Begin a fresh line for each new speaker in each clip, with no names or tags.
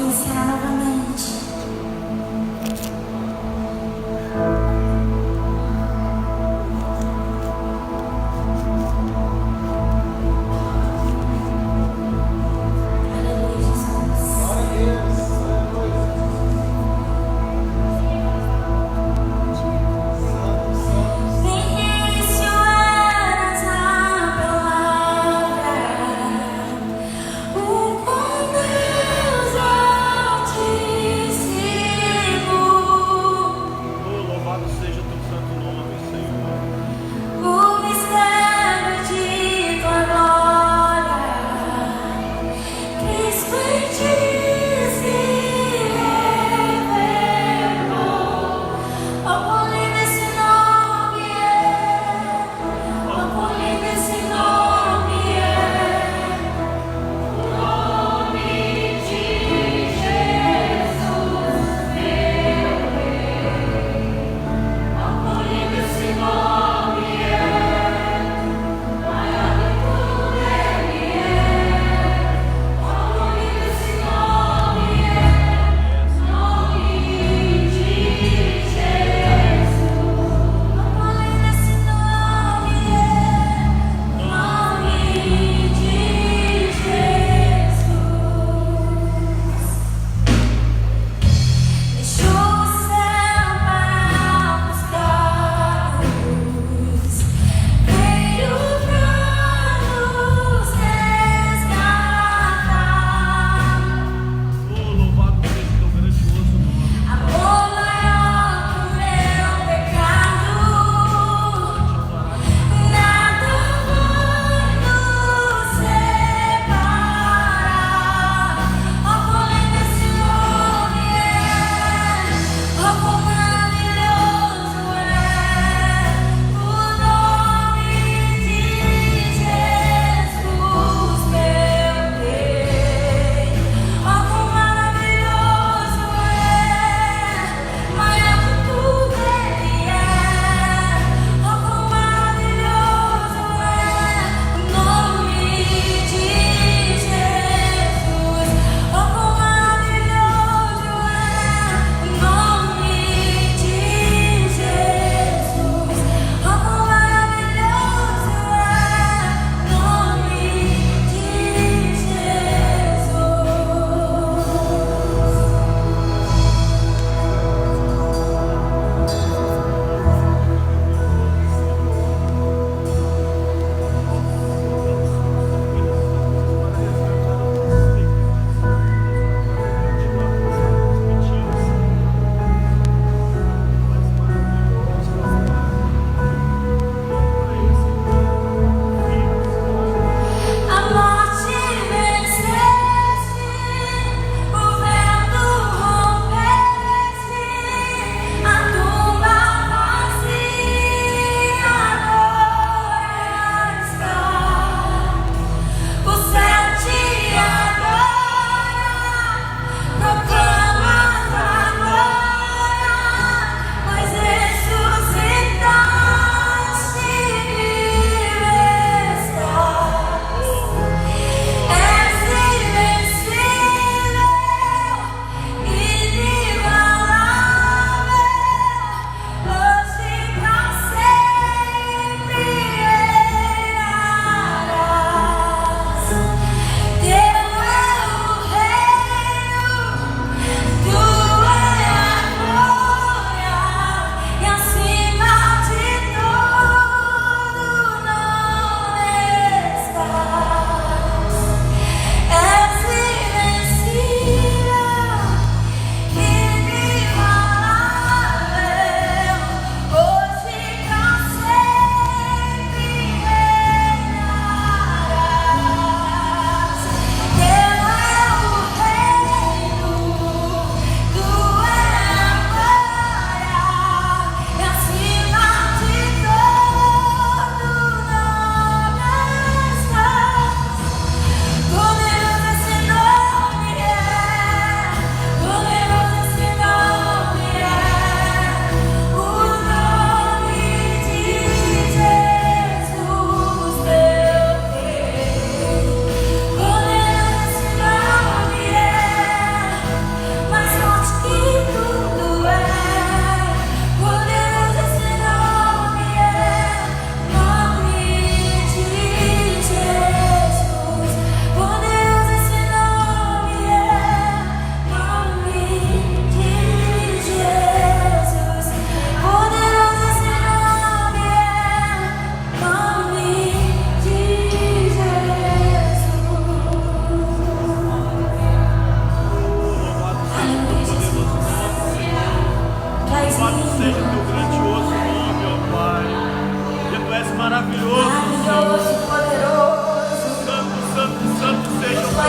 iniciar novamente. Aleluia, Jesus. No início eras a palavra, o com Deus altíssimo.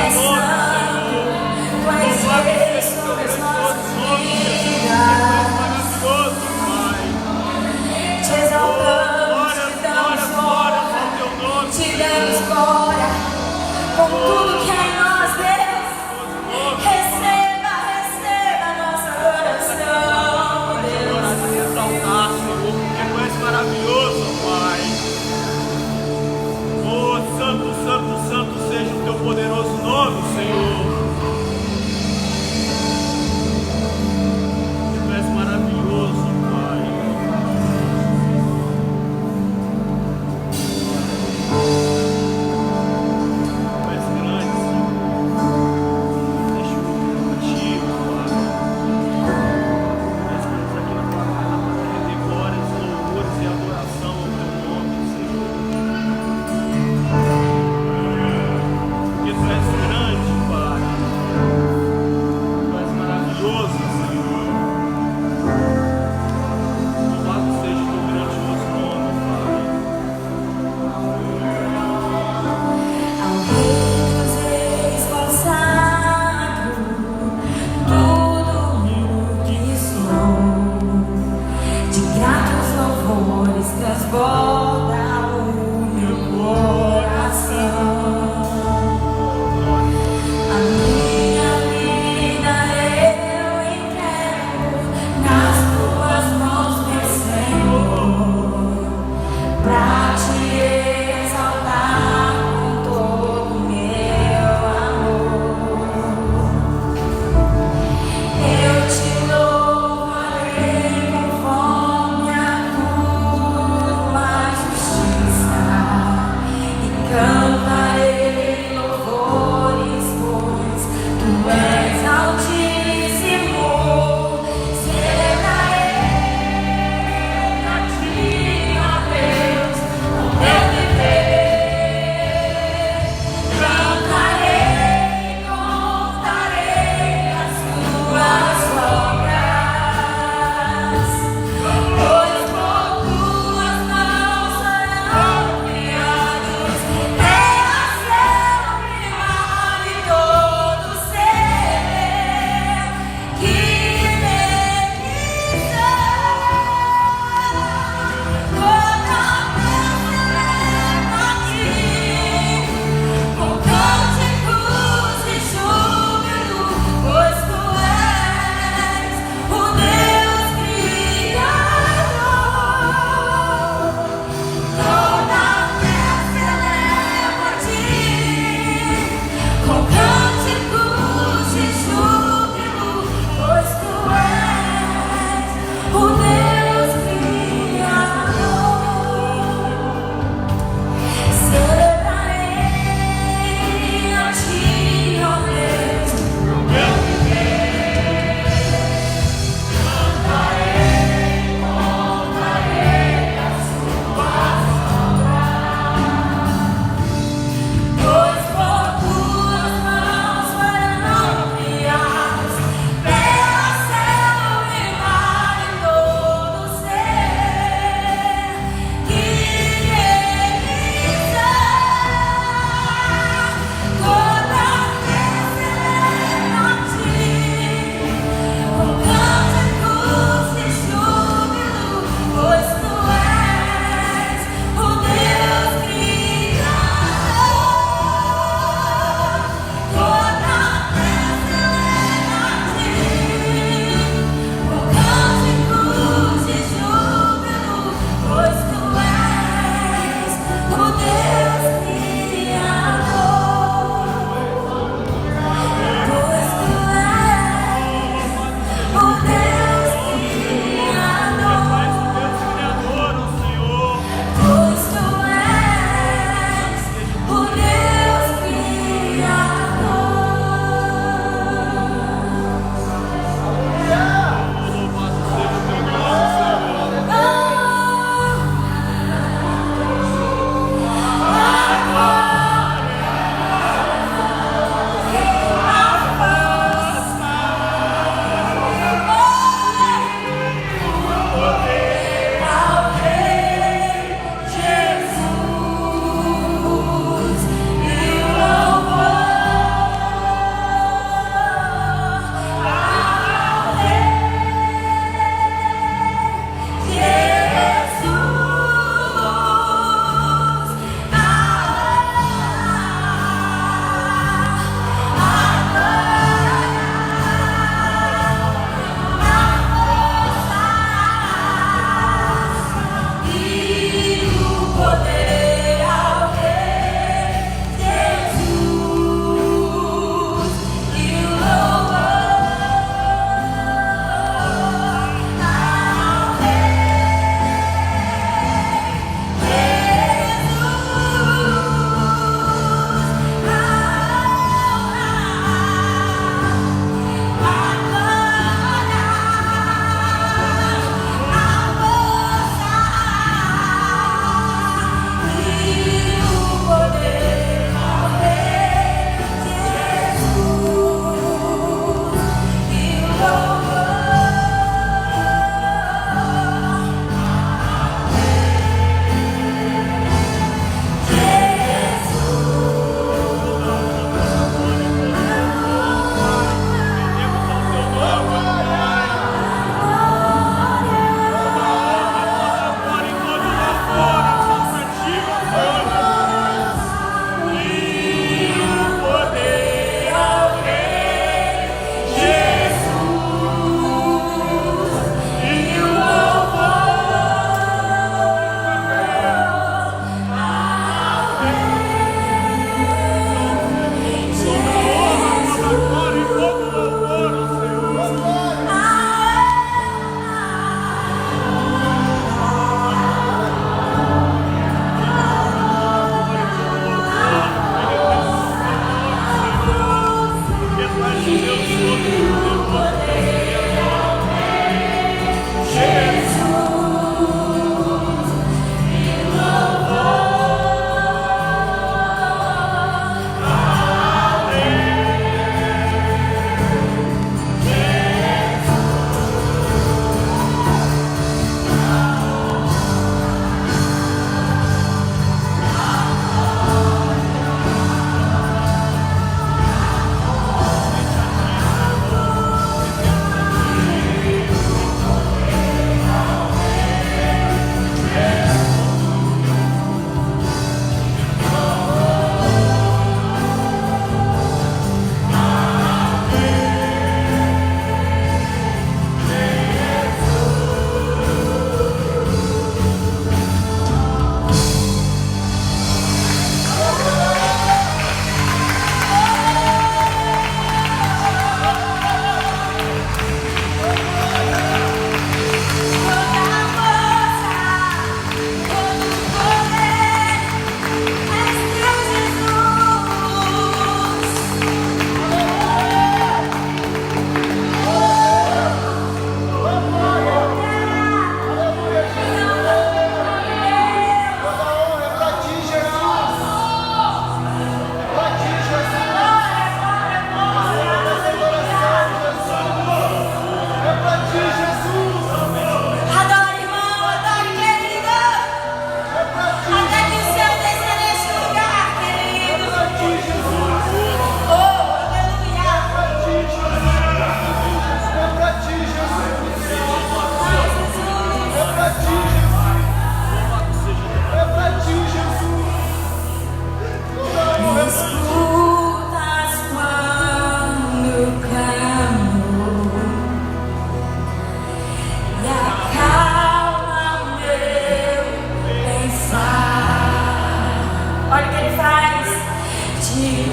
és santo, tu és rei sobre as nossas vidas.
Maravilhoso, Pai.
Te exaltamos, te damos honra, te damos glória, com tudo que há em nós, Deus. Receba, receba a nossa adoração, Deus.
Exaltar, Senhor, porque tu és maravilhoso, Pai. Oh, santo, santo, santo seja o teu poderoso nome, Senhor. Tu és maravilhoso, Pai. Tu és grande, Senhor. Deixa eu contigo, Pai. Nós estamos aqui na tua casa para render glórias, louvores e adoração ao teu nome, Senhor. Porque tu és grande, Pai. Tu és maravilhoso, Senhor. Louvado seja o teu grandioso nome, Pai.
Ao Rei dos Reis consagro tudo o que sou, de gratos louvores transborda o meu coração.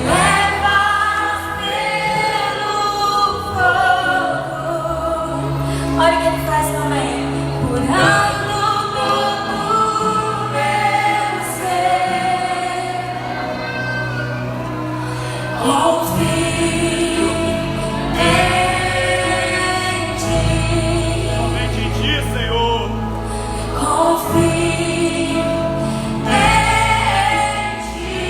levas pelo fogo. Olha o que ele faz também. Curando todo meu ser. Confio em ti.
Somente em ti, Senhor.
Confio em ti.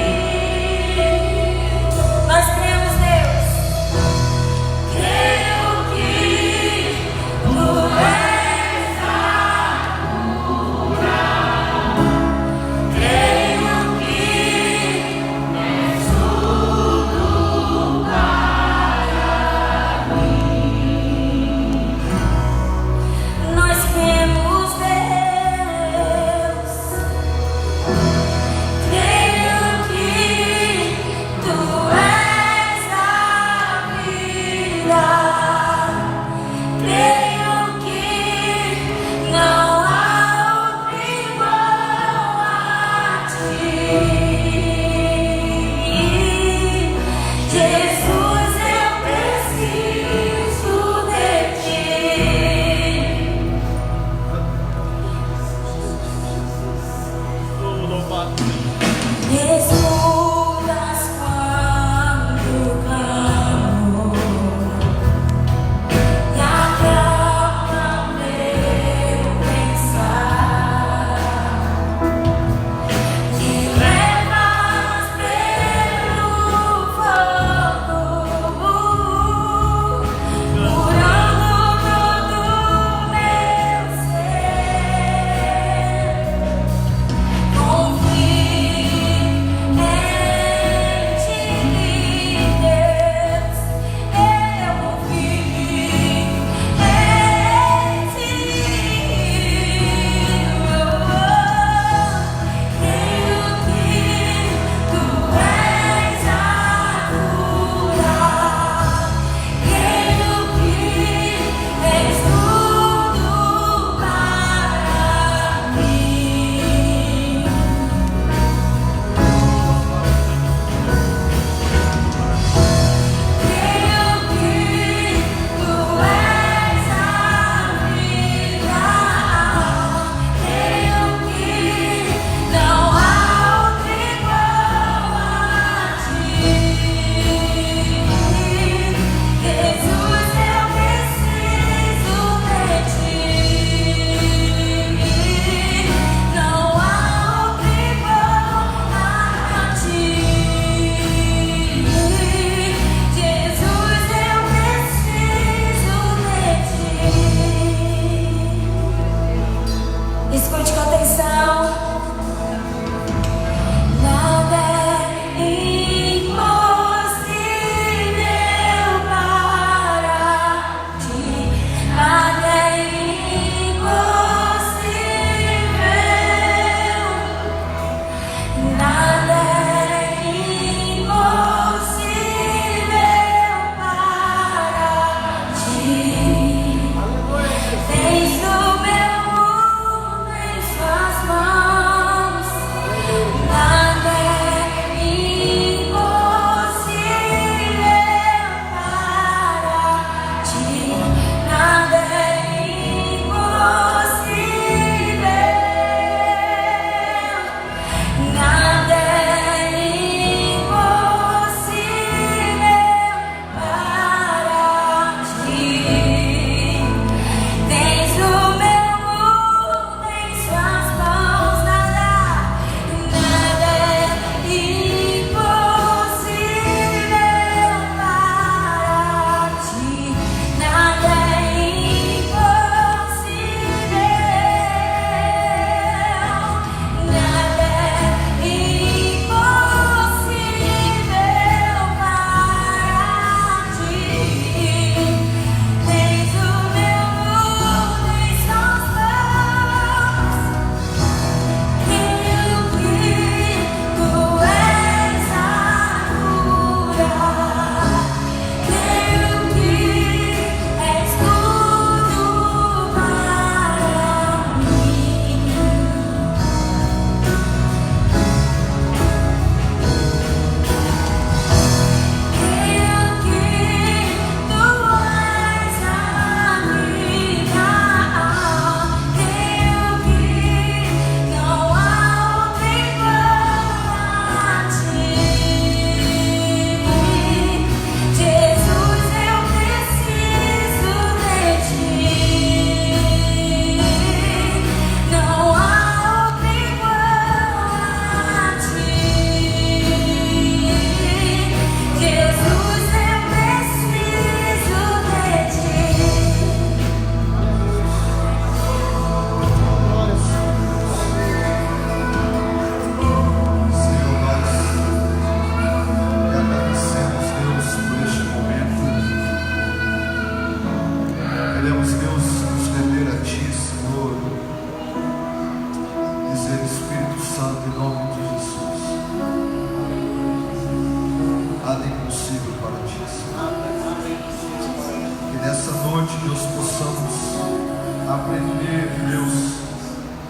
aprender, Deus,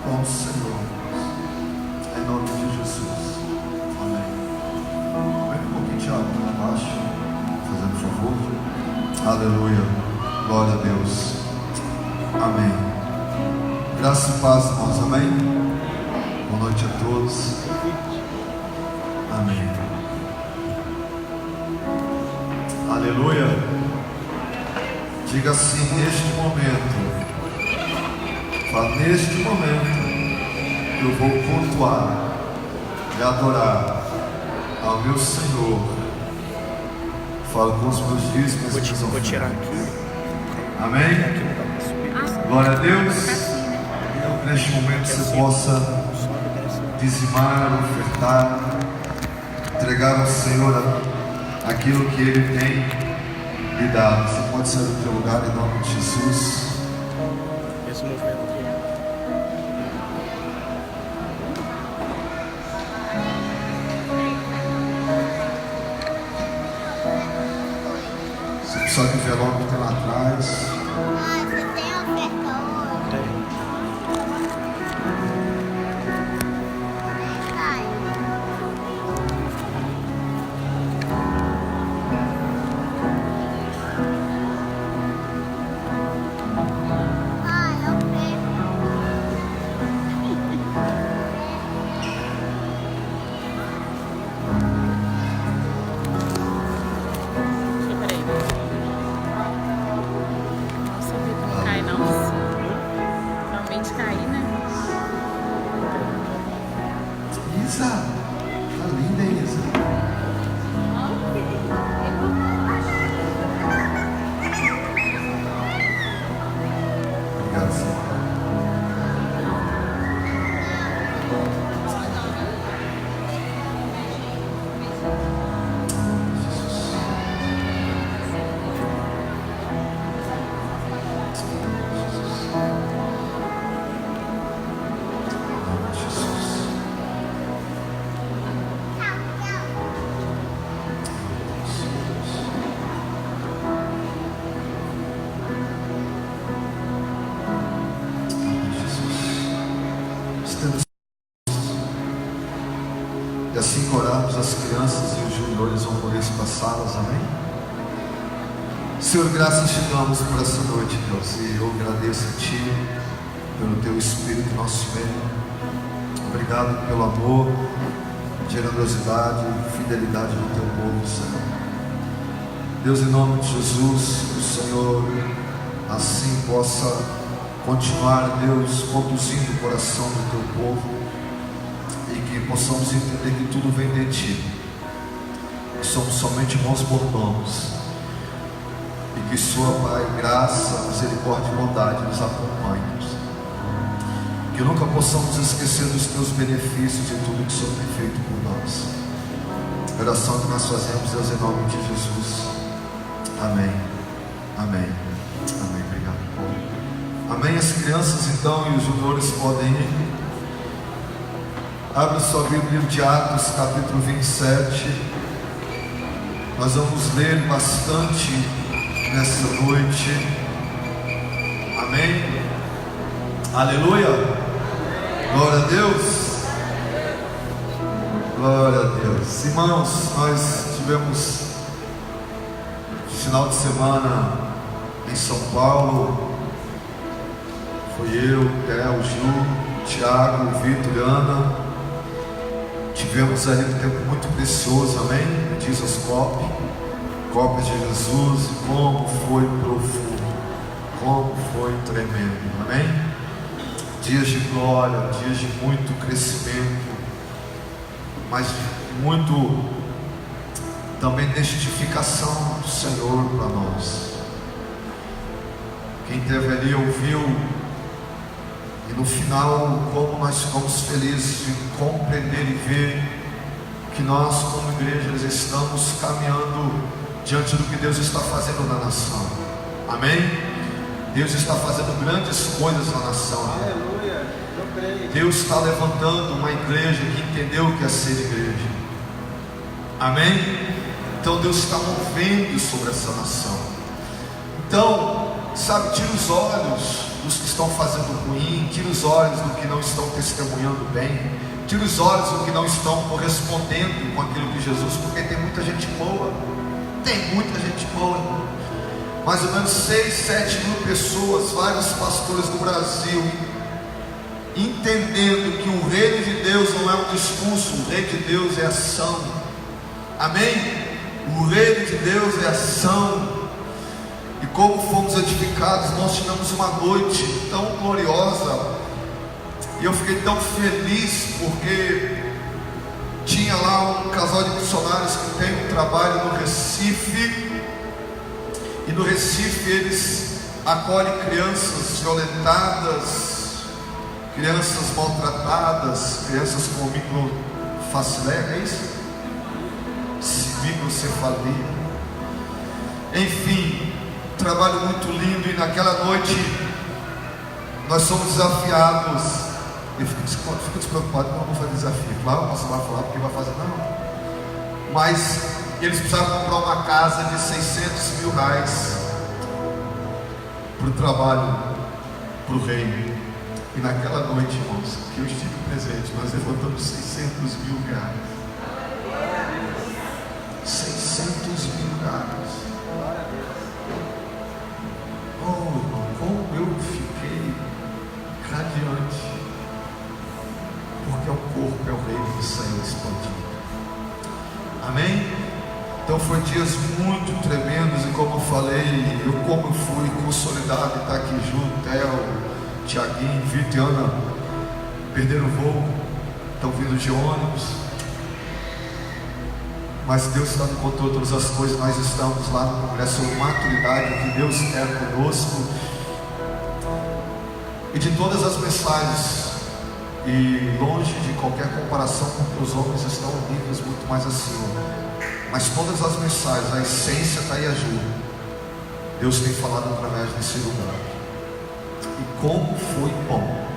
com o Senhor. Em nome de Jesus. Amém. Vem um pouquinho, Tiago, para baixo, fazendo favor. Aleluia. Glória a Deus. Amém. Graça e paz, irmãos. Amém. Boa noite a todos. Amém. Aleluia. Diga assim, neste momento, fala, neste momento, eu vou cultuar e adorar ao meu Senhor. Fala com os meus dízimos e minhas
Vou tirar
ofertas.
aqui.
Amém? Glória a Deus. Então, que neste momento você possa dizimar, ofertar, entregar ao Senhor aquilo que Ele tem lhe dado. Você pode sair do teu lugar em nome de Jesus.
Esse movimento aqui.
Você precisa de envelope que tem lá atrás.
Você tem oferta hoje?
Tem.
Sai. Eu pego.
Peraí. Nossa, o bico não cai não. Normalmente cai, né?
Isa, tá linda, hein, Isa? Obrigado, Senhor. E assim que orarmos, as crianças e os juniores vão poder se passá-las, amém? Senhor, graças te damos por essa noite, Deus, e eu agradeço a Ti pelo Teu Espírito em nosso meio. Obrigado pelo amor, generosidade e fidelidade do Teu povo, Senhor. Deus, em nome de Jesus, que o Senhor assim possa continuar, Deus, conduzindo o coração do Teu povo, e que possamos entender que tudo vem de Ti, que somos somente mãos por mãos, e que Sua, Pai, graça, misericórdia e bondade nos acompanhem, que nunca possamos esquecer dos Teus benefícios e tudo que o Senhor tem feito por nós. A oração que nós fazemos, Deus, em nome de Jesus. Amém. Amém. Amém. Obrigado. Amém. As crianças então e os juniores podem ir. Abra sua Bíblia de Atos, capítulo 27. Nós vamos ler bastante nessa noite. Amém. Aleluia. Glória a Deus. Glória a Deus. Irmãos, nós tivemos final de semana em São Paulo. Foi eu, Theo, Ju, Tiago, Vitor e Ana. Tivemos ali um tempo muito precioso, amém? Jesus Cop, cópias de Jesus, e como foi profundo, como foi tremendo, amém? Dias de glória, dias de muito crescimento, mas muito também testificação do Senhor para nós. Quem esteve ali ouviu, e no final, como nós ficamos felizes de compreender e ver que nós, como igrejas, estamos caminhando diante do que Deus está fazendo na nação. Amém? Deus está fazendo grandes coisas na nação.
Aleluia. Eu creio.
Deus está levantando uma igreja que entendeu o que é ser igreja. Amém? Então Deus está movendo sobre essa nação. Então, sabe, tira os olhos dos que estão fazendo ruim, tira os olhos do que não estão testemunhando bem, tira os olhos do que não estão correspondendo com aquilo que Jesus, porque tem muita gente boa, irmão. Mais ou menos 6, 7 mil pessoas, vários pastores do Brasil, entendendo que o reino de Deus não é um discurso, o reino de Deus é ação. Amém? O reino de Deus é ação. E como fomos edificados, nós tivemos uma noite tão gloriosa. E eu fiquei tão feliz porque tinha lá um casal de missionários que tem um trabalho no Recife. E no Recife eles acolhem crianças violentadas, crianças maltratadas, crianças com microfaciléia, é isso? Microcefalia. Enfim, trabalho muito lindo. E naquela noite nós somos desafiados. Eu fico despreocupado, não vou fazer desafio. Claro, você vai falar porque vai fazer, não. Mas eles precisavam comprar uma casa de 600 mil reais para o trabalho, para o reino. E naquela noite, irmãos, que eu estive presente, nós levantamos 600 mil reais. 600 mil reais. Oh, irmão, como eu fiquei radiante. Porque é o corpo, é o reino do Senhor expandido. Amém? Então foi dias muito tremendos. E como eu falei, como fui consolidado, estar aqui junto, Theo, Tiaguinho, Vitor e Ana perderam o voo, estão vindo de ônibus. Mas Deus está no controle de todas as coisas. Nós estamos lá no Congresso sobre Maturidade, o que Deus quer conosco. E de todas as mensagens, e longe de qualquer comparação, porque os homens estão em níveis muito mais acima, mas todas as mensagens, a essência está aí, ajuda. Deus tem falado através desse lugar. E como foi bom,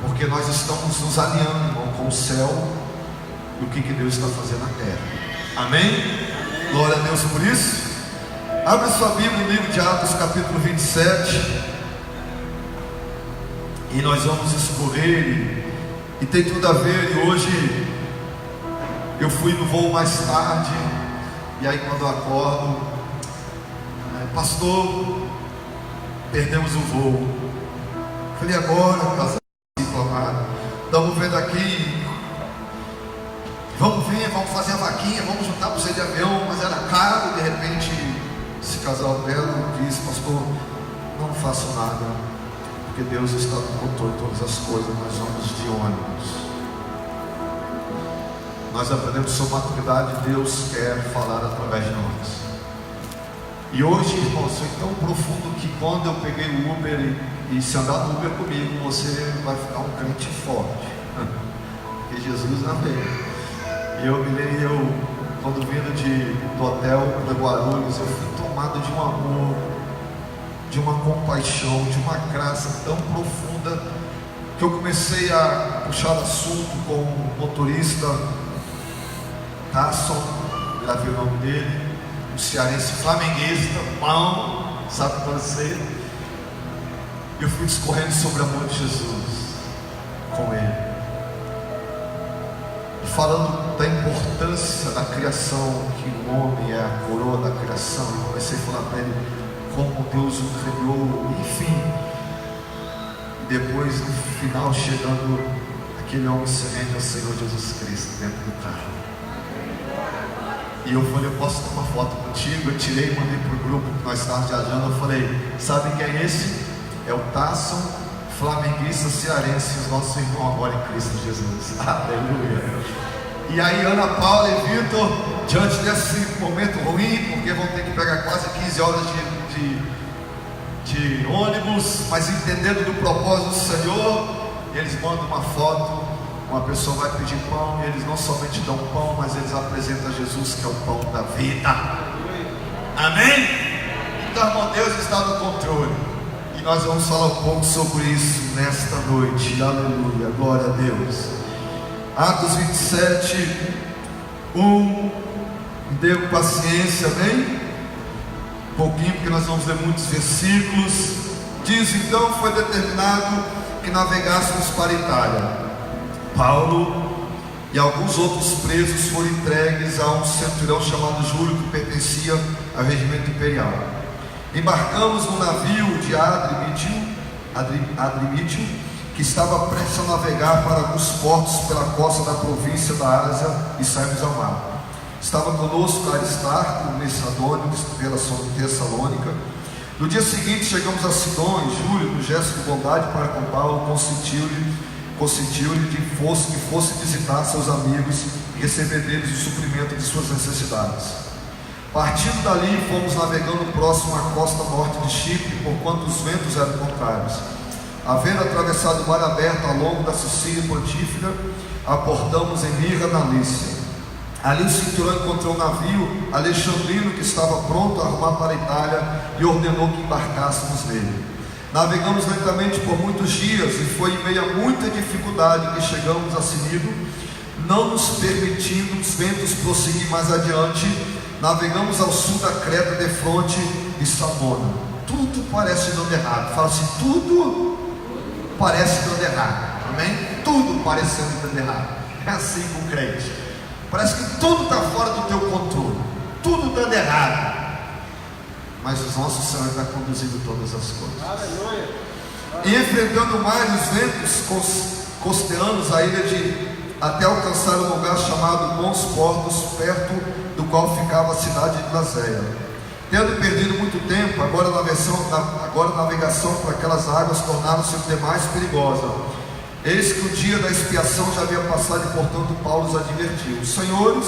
porque nós estamos nos alinhando, irmão, com o céu e o que Deus está fazendo na terra. Amém? Glória a Deus por isso. Abre sua Bíblia no livro de Atos, capítulo 27. E nós vamos escorrer, e tem tudo a ver. E hoje eu fui no voo mais tarde, e aí quando eu acordo, pastor, perdemos o voo. Falei, agora, casal, estamos vendo aqui, vamos ver, vamos fazer a vaquinha, vamos juntar para você de avião, mas era caro. De repente, esse casal belo disse, pastor, não faço nada, porque Deus está no controle de todas as coisas. Nós vamos de ônibus. Nós aprendemos sobre maturidade. Deus quer falar através de nós. E hoje, irmãos, foi tão profundo que quando eu peguei o Uber, e se andar no Uber comigo, você vai ficar um crente forte, porque Jesus não veio. E eu me lembro, quando vindo do hotel para Guarulhos, eu fui tomado de um amor, de uma compaixão, de uma graça tão profunda, que eu comecei a puxar assunto com o motorista Tasson, gravei o nome dele, um cearense flamenguista, bom, sabe para você. Eu fui discorrendo sobre o amor de Jesus com ele, falando da importância da criação, que o homem é a coroa da criação. Eu comecei a falar para ele como Deus o criou, enfim. E depois, no final, chegando, aquele homem se rende ao Senhor Jesus Cristo dentro do carro. E eu falei, eu posso ter uma foto contigo? Eu tirei e mandei para o grupo que nós estávamos viajando. Eu falei, sabe quem é esse? É o Tasson, flamenguista cearense, os nossos irmãos agora em Cristo Jesus. Aleluia. E aí Ana Paula e Vitor, diante desse momento ruim, porque vão ter que pegar quase 15 horas de ônibus, mas entendendo do propósito do Senhor, eles mandam uma foto. Uma pessoa vai pedir pão, e eles não somente dão pão, mas eles apresentam Jesus, que é o pão da vida. Amém? Então, irmão, Deus está no controle, e nós vamos falar um pouco sobre isso nesta noite. Aleluia, glória a Deus. Atos 27, 1. Dê paciência, amém? pouquinho, porque nós vamos ler muitos versículos. Diz: então foi determinado que navegássemos para a Itália. Paulo e alguns outros presos foram entregues a um centurião chamado Júlio, que pertencia ao regimento imperial. Embarcamos no navio de Adrimítio, que estava prestes a navegar para alguns portos pela costa da província da Ásia, e saímos ao mar. Estava conosco Aristarco, Macedônio, pela Tessalônica. No dia seguinte chegamos a Sidon, e Júlio, no gesto de bondade para com Paulo, consentiu-lhe que fosse visitar seus amigos e receber deles o suprimento de suas necessidades. Partindo dali, fomos navegando próximo à costa norte de Chipre, porquanto os ventos eram contrários. Havendo atravessado o mar aberto ao longo da Sicília Pontífera, aportamos em Mira, na Lícia. Ali o centurião encontrou um navio alexandrino que estava pronto a arrumar para a Itália e ordenou que embarcássemos nele. Navegamos lentamente por muitos dias, e foi em meio a muita dificuldade que chegamos a Cnido. Não nos permitindo os ventos prosseguir mais adiante, navegamos ao sul da Creta, defronte de Salmona. Tudo parece dando errado. Fala assim: tudo parece dando errado. Amém? Tudo parecendo dando errado. É assim com o crente. Parece que tudo está fora do teu controle, tudo dando errado, mas o nosso Senhor está conduzindo todas as coisas. Aleluia. E enfrentando mais os ventos, costeanos a ilha até alcançar um lugar chamado Bons Portos, perto do qual ficava a cidade de Laséia. Tendo perdido muito tempo, agora a navegação por aquelas águas tornaram-se demais perigosa. Eis que o dia da expiação já havia passado, e portanto Paulo os advertiu: os senhores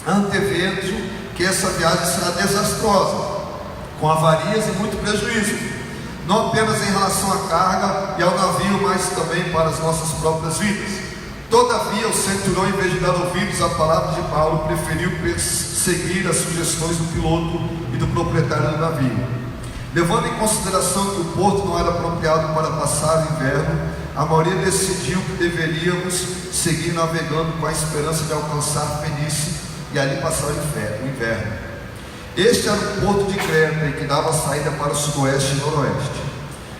antevendo que essa viagem será desastrosa, com avarias e muito prejuízo, não apenas em relação à carga e ao navio, mas também para as nossas próprias vidas. Todavia o centurião, em vez de dar ouvidos à palavra de Paulo, preferiu seguir as sugestões do piloto e do proprietário do navio. Levando em consideração que o porto não era apropriado para passar o inverno, a maioria decidiu que deveríamos seguir navegando com a esperança de alcançar Fenícia e ali passar o inverno. Este era o porto de Creta, e que dava saída para o sudoeste e noroeste.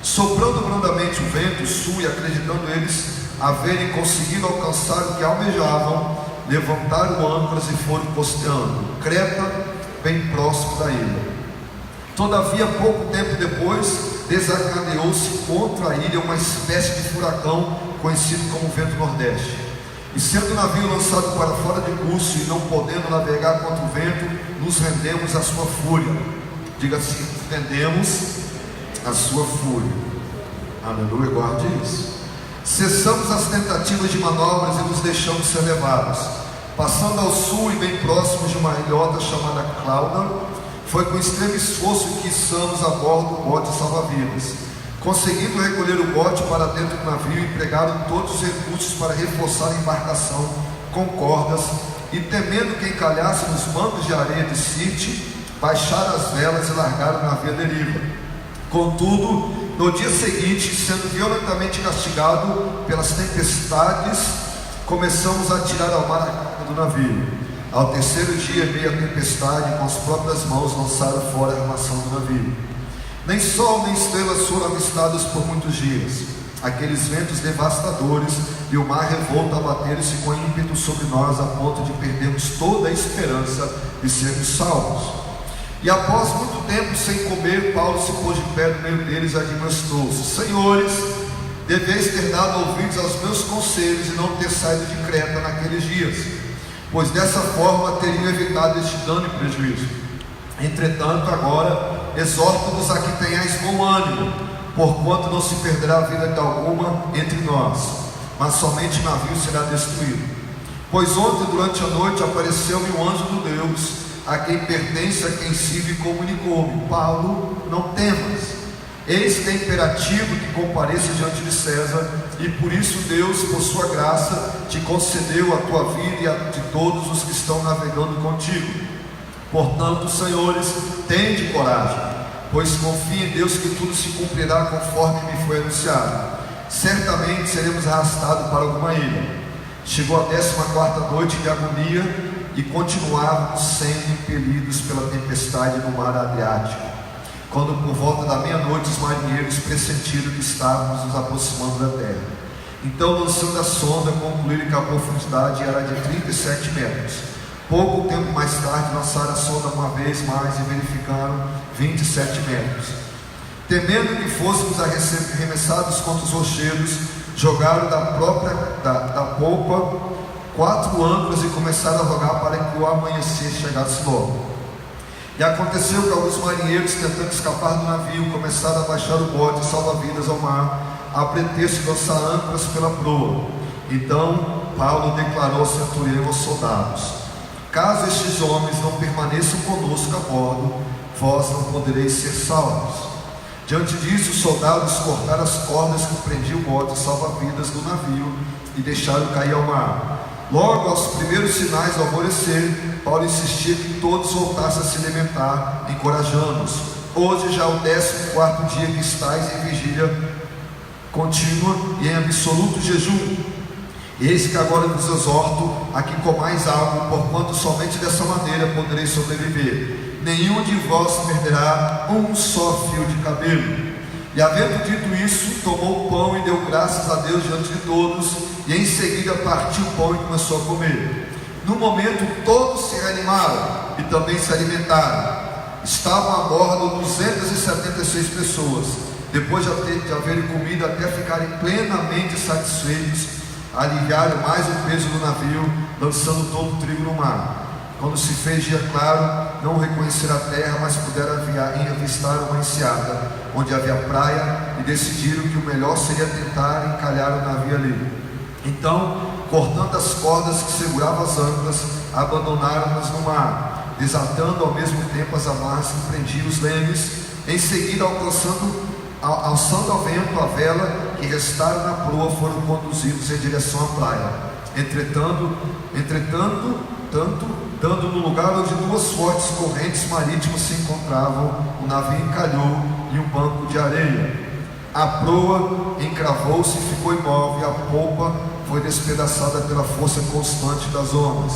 Soprando brandamente o vento sul, e acreditando eles haverem conseguido alcançar o que almejavam, levantaram âncoras e foram costeando Creta, bem próximo da ilha. Todavia, pouco tempo depois, desencadeou-se contra a ilha uma espécie de furacão, conhecido como vento nordeste. E sendo o navio lançado para fora de curso, e não podendo navegar contra o vento, nos rendemos à sua fúria. Diga assim: rendemos à sua fúria. Aleluia, guarde isso. Cessamos as tentativas de manobras e nos deixamos ser levados. Passando ao sul e bem próximos de uma ilhota chamada Clauda, foi com extremo esforço que içamos a bordo do bote salva-vidas. Conseguindo recolher o bote para dentro do navio, empregaram todos os recursos para reforçar a embarcação com cordas, e temendo que encalhasse nos bancos de areia de Sirte, baixaram as velas e largaram o navio à deriva. Contudo, no dia seguinte, sendo violentamente castigado pelas tempestades, começamos a tirar ao mar a carga do navio. Ao terceiro dia, em meio à tempestade, com as próprias mãos lançaram fora a armação do navio. Nem sol nem estrelas foram avistados por muitos dias. Aqueles ventos devastadores e o mar revolto abateram-se com ímpeto sobre nós, a ponto de perdermos toda a esperança de sermos salvos. E após muito tempo sem comer, Paulo se pôs de pé no meio deles e admoestou-se: senhores, deveis ter dado ouvidos aos meus conselhos e não ter saído de Creta naqueles dias, pois dessa forma teriam evitado este dano e prejuízo. Entretanto, agora exorto-vos a que tenhais bom ânimo, porquanto não se perderá vida de alguma entre nós, mas somente o navio será destruído. Pois ontem, durante a noite, apareceu-me um anjo do Deus, a quem pertence a quem sirve, e comunicou-me: Paulo, não temas, eis que é imperativo que compareça diante de César, e por isso Deus, por sua graça, te concedeu a tua vida e a de todos os que estão navegando contigo. Portanto, senhores, tende coragem, pois confio em Deus que tudo se cumprirá conforme me foi anunciado. Certamente seremos arrastados para alguma ilha. Chegou a 14ª noite de agonia, e continuávamos sendo impelidos pela tempestade no mar Adriático, quando por volta da meia-noite os marinheiros pressentiram que estávamos nos aproximando da terra. Então, lançando a sonda, concluíram que a profundidade era de 37 metros. Pouco tempo mais tarde, lançaram a sonda uma vez mais e verificaram 27 metros. Temendo que fôssemos arremessados contra os rochedos, jogaram da polpa 4 âncoras e começaram a rogar para que o amanhecer chegasse logo. E aconteceu que alguns marinheiros, tentando escapar do navio, começaram a baixar o bote salva-vidas ao mar, a pretexto de lançar âncoras pela proa. Então Paulo declarou ao centurião e aos soldados: caso estes homens não permaneçam conosco a bordo, vós não podereis ser salvos. Diante disso, os soldados cortaram as cordas que prendiam o bote salva-vidas do navio e deixaram cair ao mar. Logo aos primeiros sinais do alvorecer, Paulo insistia que todos voltassem a se alimentar, encorajando-os. Hoje já é o 14º dia que estáis em vigília contínua e em absoluto jejum. Eis que agora vos exorto a que comais algo, porquanto somente dessa maneira podereis sobreviver. Nenhum de vós perderá um só fio de cabelo. E havendo dito isso, tomou o pão e deu graças a Deus diante de todos, e em seguida partiu o pão e começou a comer. No momento todos se reanimaram e também se alimentaram. Estavam a bordo 276 pessoas. Depois de haverem comido até ficarem plenamente satisfeitos, aliviaram mais o peso do navio, lançando todo o trigo no mar. Quando se fez dia claro, não reconheceram a terra, mas puderam avistar uma enseada, onde havia praia, e decidiram que o melhor seria tentar encalhar o navio ali. Então, cortando as cordas que seguravam as âncoras, abandonaram-nas no mar, desatando ao mesmo tempo as amarras que prendiam os lemes. Em seguida, alçando ao vento a vela que restaram na proa, foram conduzidos em direção à praia. Entretanto, dando no lugar onde 2 fortes correntes marítimas se encontravam, o navio encalhou em um banco de areia. A proa encravou-se e ficou imóvel, e a polpa foi despedaçada pela força constante das ondas.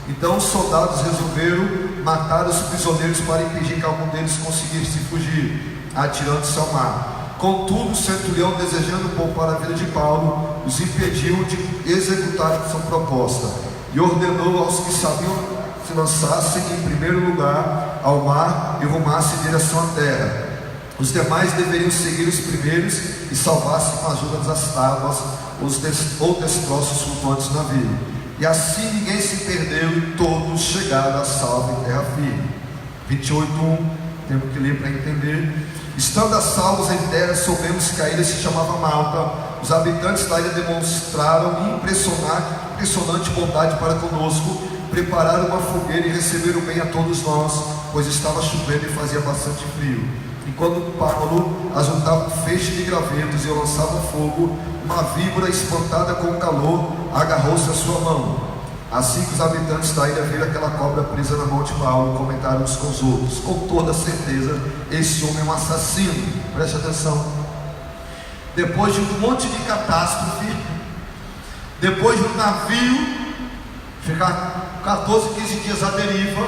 Então os soldados resolveram matar os prisioneiros para impedir que algum deles conseguisse fugir, atirando-se ao mar. Contudo, o centurião, desejando poupar a vida de Paulo, os impediu de executar a sua proposta, e ordenou aos que sabiam se lançassem em primeiro lugar ao mar e rumassem em direção à terra. Os demais deveriam seguir os primeiros e salvar-se com a ajuda das tábuas ou destroços flutuantes do navio. E assim ninguém se perdeu e todos chegaram a salvo em terra firme. 28:1, temos que ler para entender. Estando a salvos em terra, soubemos que a ilha se chamava Malta. Os habitantes da ilha demonstraram impressionante bondade para conosco, prepararam uma fogueira e receberam bem a todos nós, pois estava chovendo e fazia bastante frio. E quando Paulo ajuntava um feixe de gravetos e eu lançava fogo, uma víbora espantada com o calor agarrou-se à sua mão. Assim que os habitantes da ilha viram aquela cobra presa na mão de Paulo, comentaram uns com os outros: com toda certeza, esse homem é um assassino. Preste atenção. Depois de um monte de catástrofe, depois de um navio ficar 14, 15 dias à deriva,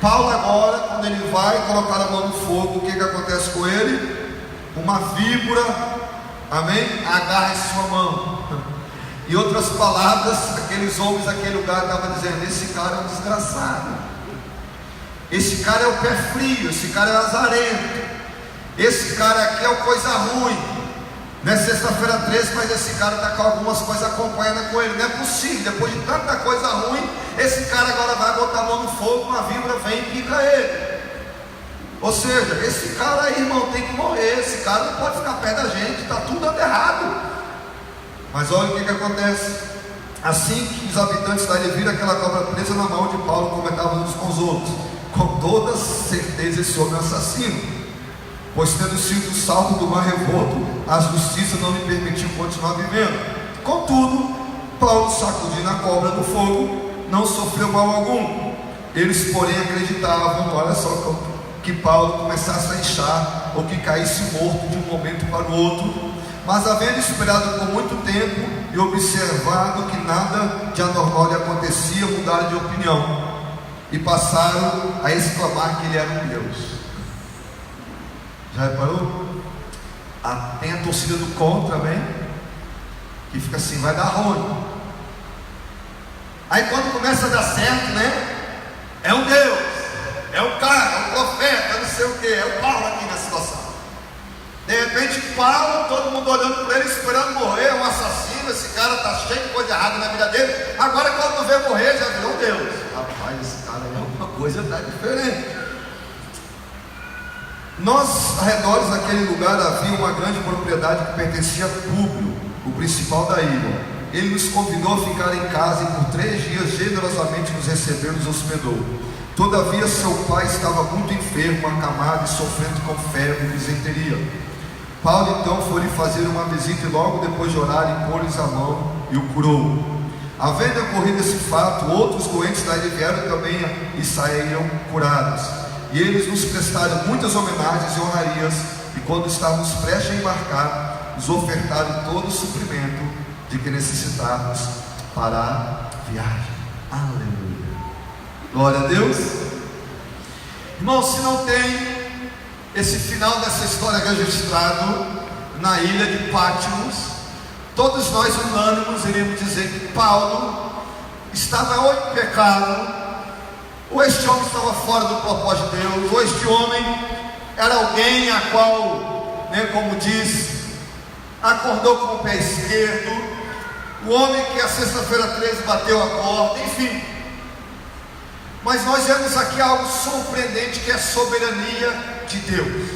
Paulo agora, quando ele vai colocar a mão no fogo, o que acontece com ele? Uma víbora, amém? Agarra em sua mão. Em outras palavras, aqueles homens daquele lugar estavam dizendo: esse cara é um desgraçado, esse cara é o pé frio, esse cara é azarento, esse cara aqui é o coisa ruim. Não é sexta-feira 13, mas esse cara está com algumas coisas acompanhando com ele. Não é possível, depois de tanta coisa ruim, esse cara agora vai botar a mão no fogo, uma víbora vem e pica ele. Ou seja, esse cara aí, irmão, tem que morrer. Esse cara não pode ficar perto da gente, está tudo dando errado. Mas olha o que acontece. Assim que os habitantes da ilha viram aquela cobra presa na mão de Paulo, comentavam uns com os outros: com toda certeza esse homem é assassino, pois tendo sido salvo do mar revolto, a justiça não lhe permitiu continuar vivendo. Contudo, Paulo, sacudindo a cobra do fogo, não sofreu mal algum. Eles, porém, acreditavam, olha só, que Paulo começasse a inchar ou que caísse morto de um momento para o outro. Mas havendo esperado por muito tempo, e observado que nada de anormal lhe acontecia, mudaram de opinião e passaram a exclamar que ele era um Deus. Já reparou? Tem a torcida do contra, amém? Que fica assim, vai dar ruim. Aí quando começa a dar certo, né? É um Deus, é um cara, é um profeta, não sei o que, é o Paulo aqui na situação. De repente Paulo, todo mundo olhando para ele, esperando morrer, é um assassino, esse cara está cheio de coisa errada na vida dele. Agora quando vê morrer, já virou Deus. Rapaz, esse cara é uma coisa tá diferente. Nos arredores daquele lugar havia uma grande propriedade que pertencia a Públio, o principal da ilha. Ele nos convidou a ficar em casa e por 3 dias generosamente nos recebeu e nos hospedou. Todavia seu pai estava muito enfermo, acamado e sofrendo com febre e disenteria. Paulo então foi lhe fazer uma visita e logo depois de orar, impôs-lhes a mão e o curou. Havendo ocorrido esse fato, outros doentes da ilha vieram também e saíram curados. E eles nos prestaram muitas homenagens e honrarias, e quando estávamos prestes a embarcar, nos ofertaram todo o suprimento de que necessitávamos para a viagem. Aleluia. Glória a Deus. Irmão, se não tem esse final dessa história registrado na ilha de Patmos, todos nós unânimes iríamos dizer que Paulo estava ou em pecado, ou este homem estava fora do propósito de Deus, ou este homem era alguém a qual, como diz, acordou com o pé esquerdo, o homem que a sexta-feira 13 bateu a porta, enfim. Mas nós vemos aqui algo surpreendente, que é a soberania de Deus.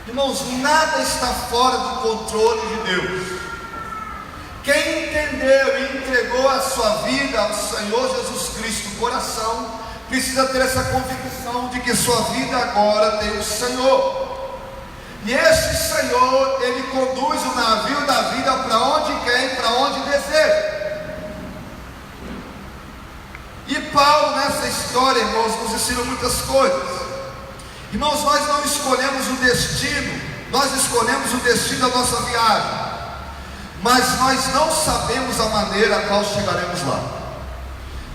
Irmãos, nada está fora do controle de Deus. Quem entendeu e entregou a sua vida ao Senhor Jesus Cristo, coração, precisa ter essa convicção de que sua vida agora tem o Senhor. E este Senhor, Ele conduz o navio da vida para onde quer e para onde deseja. E Paulo nessa história, irmãos, nos ensina muitas coisas. Irmãos, nós não escolhemos o destino, nós escolhemos o destino da nossa viagem, mas nós não sabemos a maneira a qual chegaremos lá.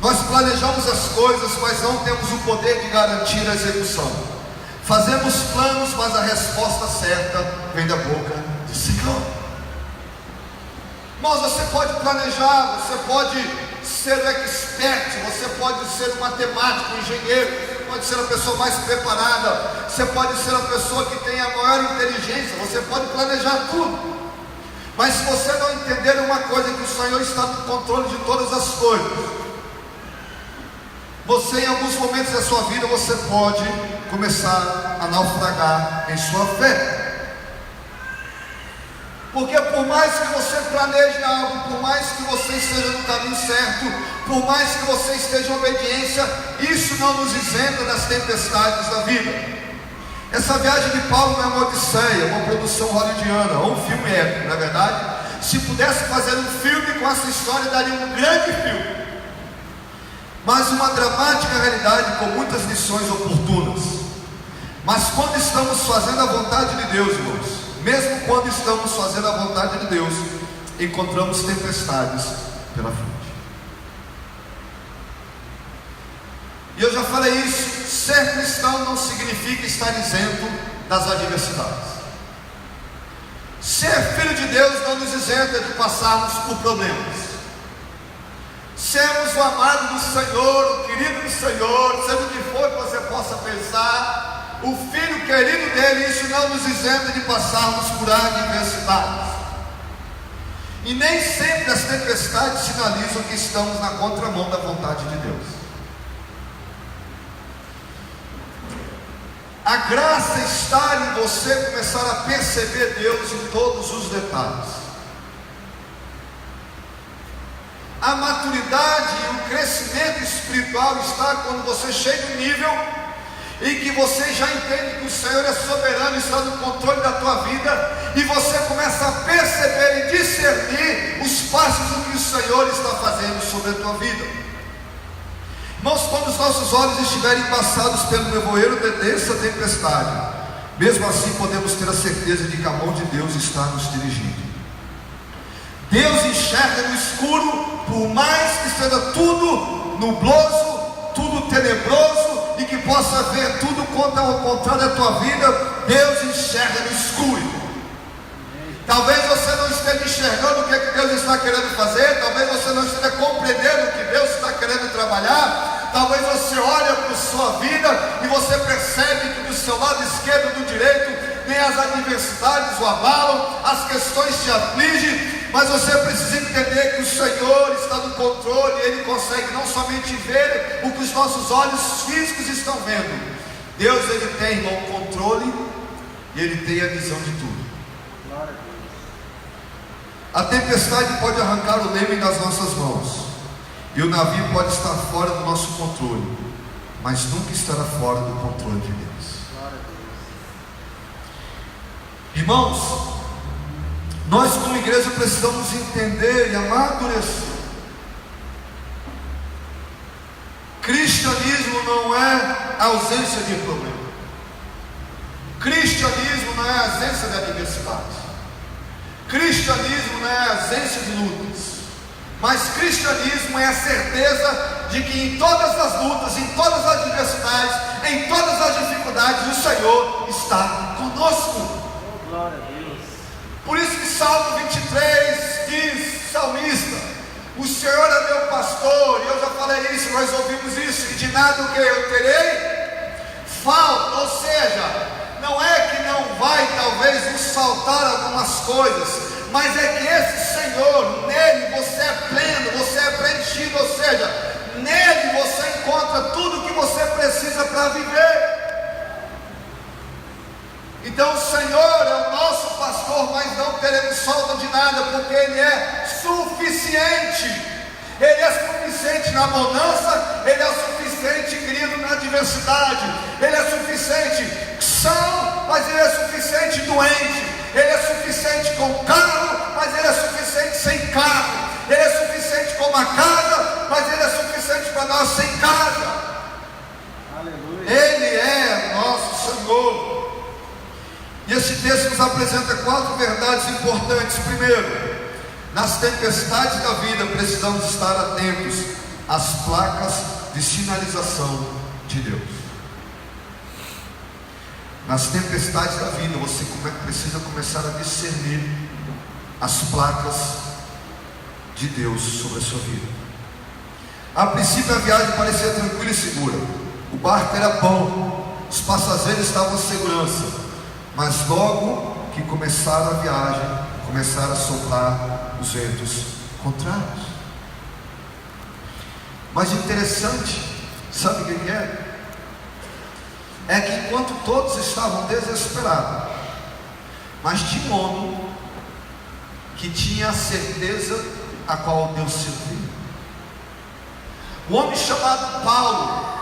Nós planejamos as coisas, mas não temos o poder de garantir a execução. Fazemos planos, mas a resposta certa vem da boca do Senhor. Irmãos, você pode planejar, você pode ser um expert, você pode ser um matemático, um engenheiro, você pode ser a pessoa mais preparada, você pode ser a pessoa que tem a maior inteligência, você pode planejar tudo. Mas se você não entender uma coisa, que o Senhor está no controle de todas as coisas, você em alguns momentos da sua vida, você pode começar a naufragar em sua fé. Porque por mais que você planeje algo, por mais que você esteja no caminho certo, por mais que você esteja em obediência, isso não nos isenta das tempestades da vida. Essa viagem de Paulo não é uma odisseia, uma produção hollywoodiana, ou um filme épico, não é verdade? Se pudesse fazer um filme com essa história, daria um grande filme. Mas uma dramática realidade com muitas lições oportunas. Mas quando estamos fazendo a vontade de Deus, irmãos, mesmo quando estamos fazendo a vontade de Deus, encontramos tempestades pela frente. E eu já falei isso, ser cristão não significa estar isento das adversidades. Ser filho de Deus não nos isenta de passarmos por problemas. Sermos o amado do Senhor, o querido do Senhor, seja o que for que você possa pensar, o filho querido dele, isso não nos isenta de passarmos por adversidades. E nem sempre as tempestades sinalizam que estamos na contramão da vontade de Deus. A graça está em você começar a perceber Deus em todos os detalhes. A maturidade e o crescimento espiritual está quando você chega em um nível em que você já entende que o Senhor é soberano, está no controle da tua vida, e você começa a perceber e discernir os passos do que o Senhor está fazendo sobre a tua vida. Irmãos, quando os nossos olhos estiverem passados pelo nevoeiro dessa tempestade, mesmo assim podemos ter a certeza de que a mão de Deus está nos dirigindo. Deus enxerga no escuro, por mais que seja tudo nubloso, tudo tenebroso e que possa ver tudo contra o contrário da tua vida. Deus enxerga no escuro. Talvez você não esteja enxergando o que Deus está querendo fazer, talvez você não esteja compreendendo o que Deus está querendo trabalhar. Talvez você olhe para a sua vida e você percebe que do seu lado esquerdo e do direito nem as adversidades o abalam, as questões te afligem, mas você precisa entender que o Senhor está no controle. Ele consegue não somente ver o que os nossos olhos físicos estão vendo. Deus, Ele tem, irmão, o controle e Ele tem a visão de tudo. A tempestade pode arrancar o leme das nossas mãos, e o navio pode estar fora do nosso controle, mas nunca estará fora do controle de Deus. Irmãos, nós como igreja precisamos entender e amadurecer. Cristianismo não é ausência de problema. Cristianismo não é ausência de adversidade. Cristianismo não é ausência de lutas. Mas cristianismo é a certeza de que em todas as lutas, em todas as adversidades, em todas as dificuldades, o Senhor está conosco.
Glória a Deus.
Por isso que Salmo 23 diz, salmista: o Senhor é meu pastor. E eu já falei isso, nós ouvimos isso, e de nada o que eu terei falta. Ou seja, não é que não vai talvez nos faltar algumas coisas, mas é que esse Senhor, nele você é pleno, você é preenchido. Ou seja, nele você encontra tudo o que você precisa para viver. Então o Senhor é o nosso pastor, mas não teremos falta de nada, porque Ele é suficiente. Ele é suficiente na bonança, Ele é suficiente, querido, na adversidade. Ele é suficiente são, mas Ele é suficiente doente. Ele é suficiente com carro, mas Ele é suficiente sem carro. Ele é suficiente com uma casa, mas Ele é suficiente para nós sem casa.
Aleluia.
Ele é nosso Senhor. E esse texto nos apresenta 4 verdades importantes. Primeiro, nas tempestades da vida precisamos estar atentos às placas de sinalização de Deus. Nas tempestades da vida você precisa começar a discernir as placas de Deus sobre a sua vida. A princípio a viagem parecia tranquila e segura. O barco era bom, os passageiros estavam em segurança. Mas logo que começaram a viagem, começaram a soprar os ventos contrários. Mas interessante, sabe o que é? É que enquanto todos estavam desesperados, mas tinha um homem que tinha a certeza a qual Deus servia. Um homem chamado Paulo,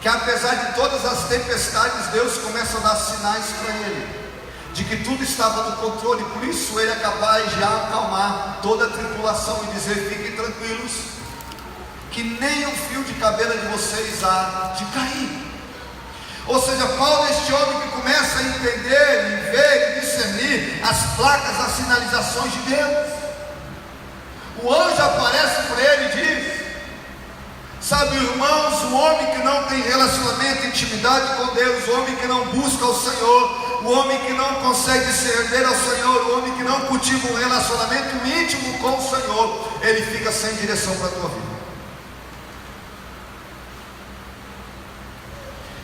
que apesar de todas as tempestades, Deus começa a dar sinais para ele, de que tudo estava no controle. Por isso ele é capaz de acalmar toda a tripulação e dizer: fiquem tranquilos, que nem um fio de cabelo de vocês há de cair. Ou seja, Paulo é este homem que começa a entender e ver e discernir as placas, as sinalizações de Deus. O anjo aparece para ele e diz: sabe, irmãos, o homem que não tem relacionamento, intimidade com Deus, o homem que não busca o Senhor, o homem que não consegue se render ao Senhor, o homem que não cultiva um relacionamento íntimo com o Senhor, ele fica sem direção para a tua vida.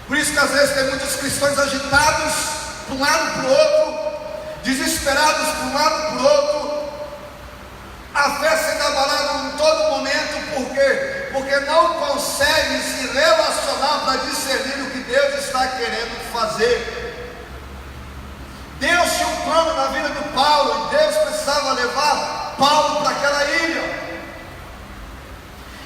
Por isso que às vezes tem muitos cristãos agitados para um lado e para o outro, desesperados para um lado e para o outro, a fé sendo abalada em todo momento. Por quê? Porque não consegue se relacionar para discernir o que Deus está querendo fazer. Deus tinha um plano na vida do Paulo, e Deus precisava levar Paulo para aquela ilha.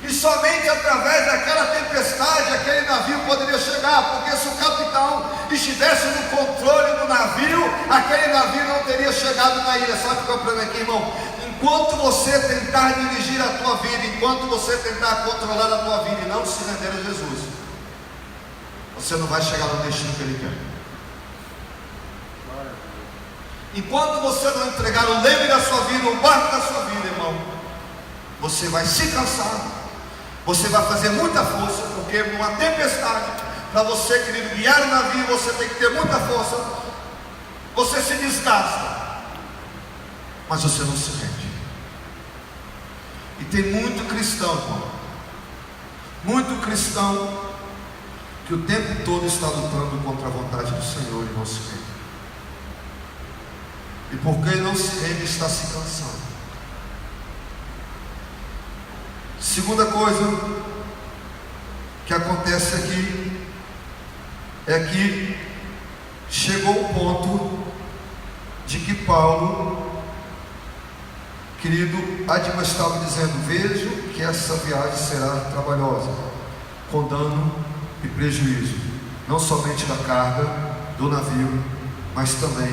E somente através daquela tempestade aquele navio poderia chegar, porque se o capitão estivesse no controle do navio, aquele navio não teria chegado na ilha. Sabe qual é o problema aqui, irmão? Enquanto você tentar dirigir a tua vida, enquanto você tentar controlar a tua vida e não se render a Jesus, você não vai chegar no destino que Ele quer. Enquanto você não entregar o leme da sua vida, o barco da sua vida, irmão, você vai se cansar, você vai fazer muita força, porque numa tempestade, para você, querido, guiar o navio, você tem que ter muita força, você se desgasta, mas você não se rende. E tem muito cristão, irmão, muito cristão, que o tempo todo está lutando contra a vontade do Senhor e não se rende. E porque ele não se rende, está se cansando. Segunda coisa que acontece aqui é que chegou o ponto de que Paulo, querido, estava dizendo: vejo que essa viagem será trabalhosa, com dano e prejuízo, não somente da carga do navio, mas também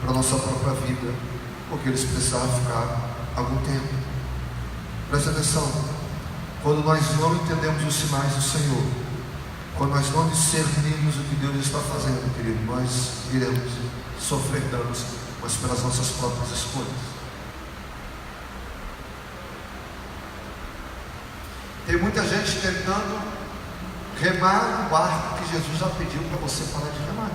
para a nossa própria vida, porque eles precisavam ficar algum tempo. Presta atenção, quando nós não entendemos os sinais do Senhor, quando nós não discernimos o que Deus está fazendo, querido, nós iremos sofrer danos, mas pelas nossas próprias escolhas. Tem muita gente tentando remar no barco que Jesus já pediu para você parar de remar.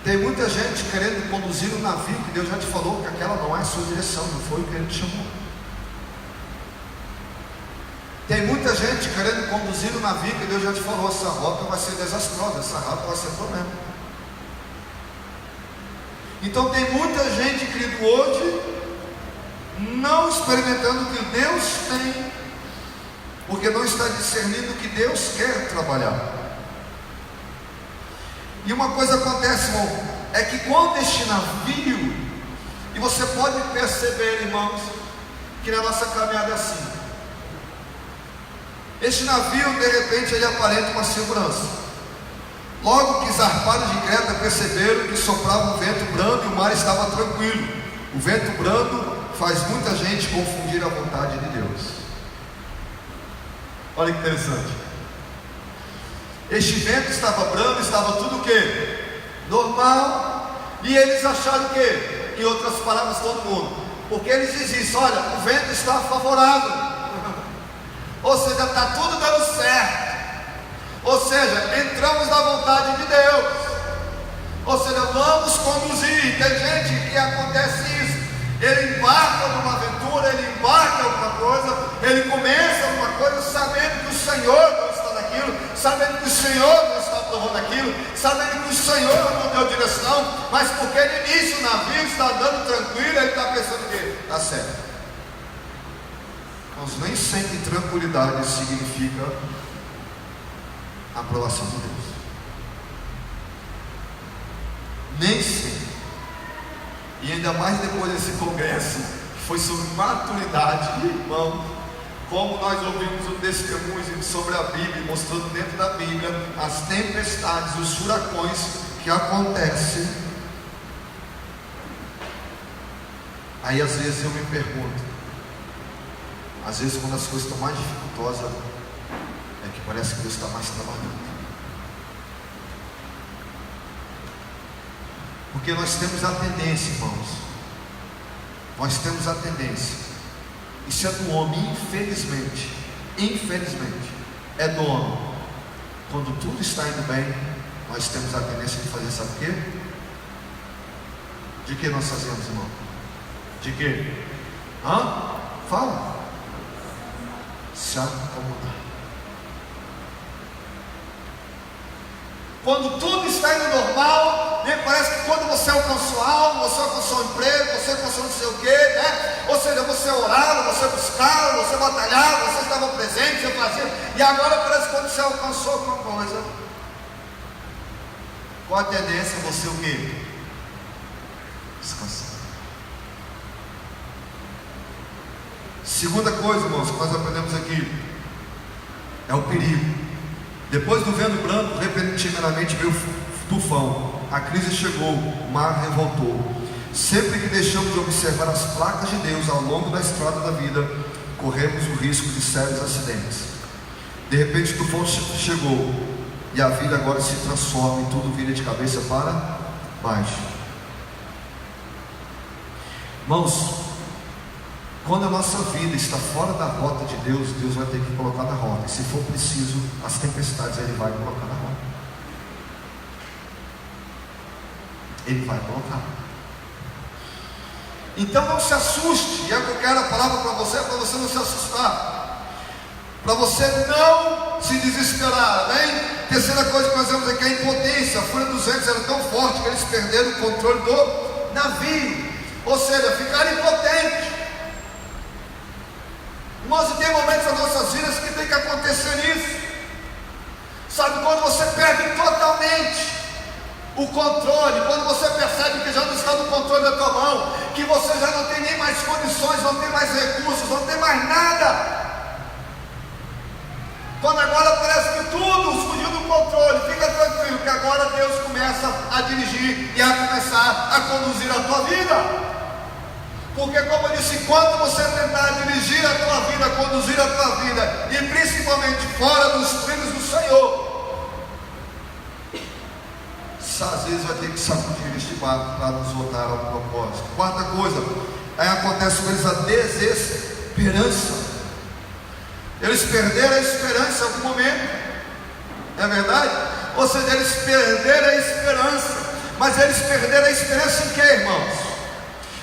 Tem muita gente querendo conduzir um navio que Deus já te falou que aquela não é a sua direção, não foi o que Ele te chamou. Tem muita gente querendo conduzir um navio que Deus já te falou: essa rota vai ser desastrosa, essa rota vai ser problema. Então tem muita gente, querido, hoje não experimentando o que Deus tem, porque não está discernindo o que Deus quer trabalhar. E uma coisa acontece, irmão, é que quando este navio, e você pode perceber, irmãos, que na nossa caminhada é assim, este navio, de repente, ele aparenta uma segurança. Logo que zarparam de Creta, perceberam que soprava um vento brando e o mar estava tranquilo. O vento brando faz muita gente confundir a vontade de Deus. Olha que interessante. Este vento estava brando, estava tudo o quê? Normal. E eles acharam o quê? Em outras palavras, todo mundo, porque eles diziam isso: olha, o vento está favorável. Ou seja, está tudo dando certo. Ou seja, entramos na vontade de Deus. Ou seja, vamos conduzir. Tem gente que acontece isso. Ele embarca numa aventura, ele embarca alguma coisa, ele começa alguma coisa sabendo que o Senhor não está naquilo, sabendo que o Senhor não está aprovando aquilo, sabendo que o Senhor não deu direção, mas porque no início o navio está andando tranquilo, ele está pensando que está certo. Mas nem sempre tranquilidade significa a aprovação de Deus. Nem sempre. E ainda mais depois desse congresso, que foi sobre maturidade, irmão, como nós ouvimos um testemunho sobre a Bíblia, mostrando dentro da Bíblia as tempestades, os furacões que acontecem. Aí às vezes eu me pergunto, às vezes quando as coisas estão mais dificultosas, é que parece que Deus está mais trabalhando. Porque nós temos a tendência, irmãos, nós temos a tendência, isso é do homem, infelizmente, é do homem. Quando tudo está indo bem, nós temos a tendência de fazer, sabe o quê? De que nós fazemos, irmão? De quê? Fala. Se acomodar. Quando tudo está indo normal, né? Parece que quando você alcançou algo, você alcançou um emprego, você alcançou não sei o quê, né? Ou seja, você orava, você buscava, você batalhava, você estava presente, você fazia, e agora parece que quando você alcançou alguma coisa, qual a tendência? Você o quê? Descansar. Segunda coisa, irmãos, que nós aprendemos aqui é o perigo. Depois do vento brando, repentinamente veio o tufão. A crise chegou, o mar revoltou. Sempre que deixamos de observar as placas de Deus ao longo da estrada da vida, corremos o risco de sérios acidentes. De repente o tufão chegou e a vida agora se transforma e tudo vira de cabeça para Baixe. Irmãos, quando a nossa vida está fora da rota de Deus, Deus vai ter que colocar na rota. E se for preciso, as tempestades Ele vai colocar na rota. Ele vai colocar. Então não se assuste. E é o que eu quero a palavra para você não se assustar, para você não se desesperar, amém? Terceira coisa que nós vemos aqui é a impotência. A fúria dos ventos era tão forte que eles perderam o controle do navio, ou seja, ficaram impotentes. Irmãos, tem momentos nas nossas vidas que tem que acontecer isso. Sabe, quando você perde totalmente o controle, quando você percebe que já não está no controle da tua mão, que você já não tem nem mais condições, não tem mais recursos, não tem mais nada. Quando agora parece que tudo fugiu do controle, fica tranquilo que agora Deus começa a dirigir e a começar a conduzir a tua vida. Porque, como eu disse, quando você tentar dirigir a tua vida, conduzir a tua vida, e principalmente fora dos trilhos do Senhor, às vezes vai ter que sacudir este barco para nos voltar ao propósito. Quarta coisa, aí acontece com eles a desesperança. Eles perderam a esperança em algum momento, é verdade? Ou seja, eles perderam a esperança. Mas eles perderam a esperança em quê, irmãos?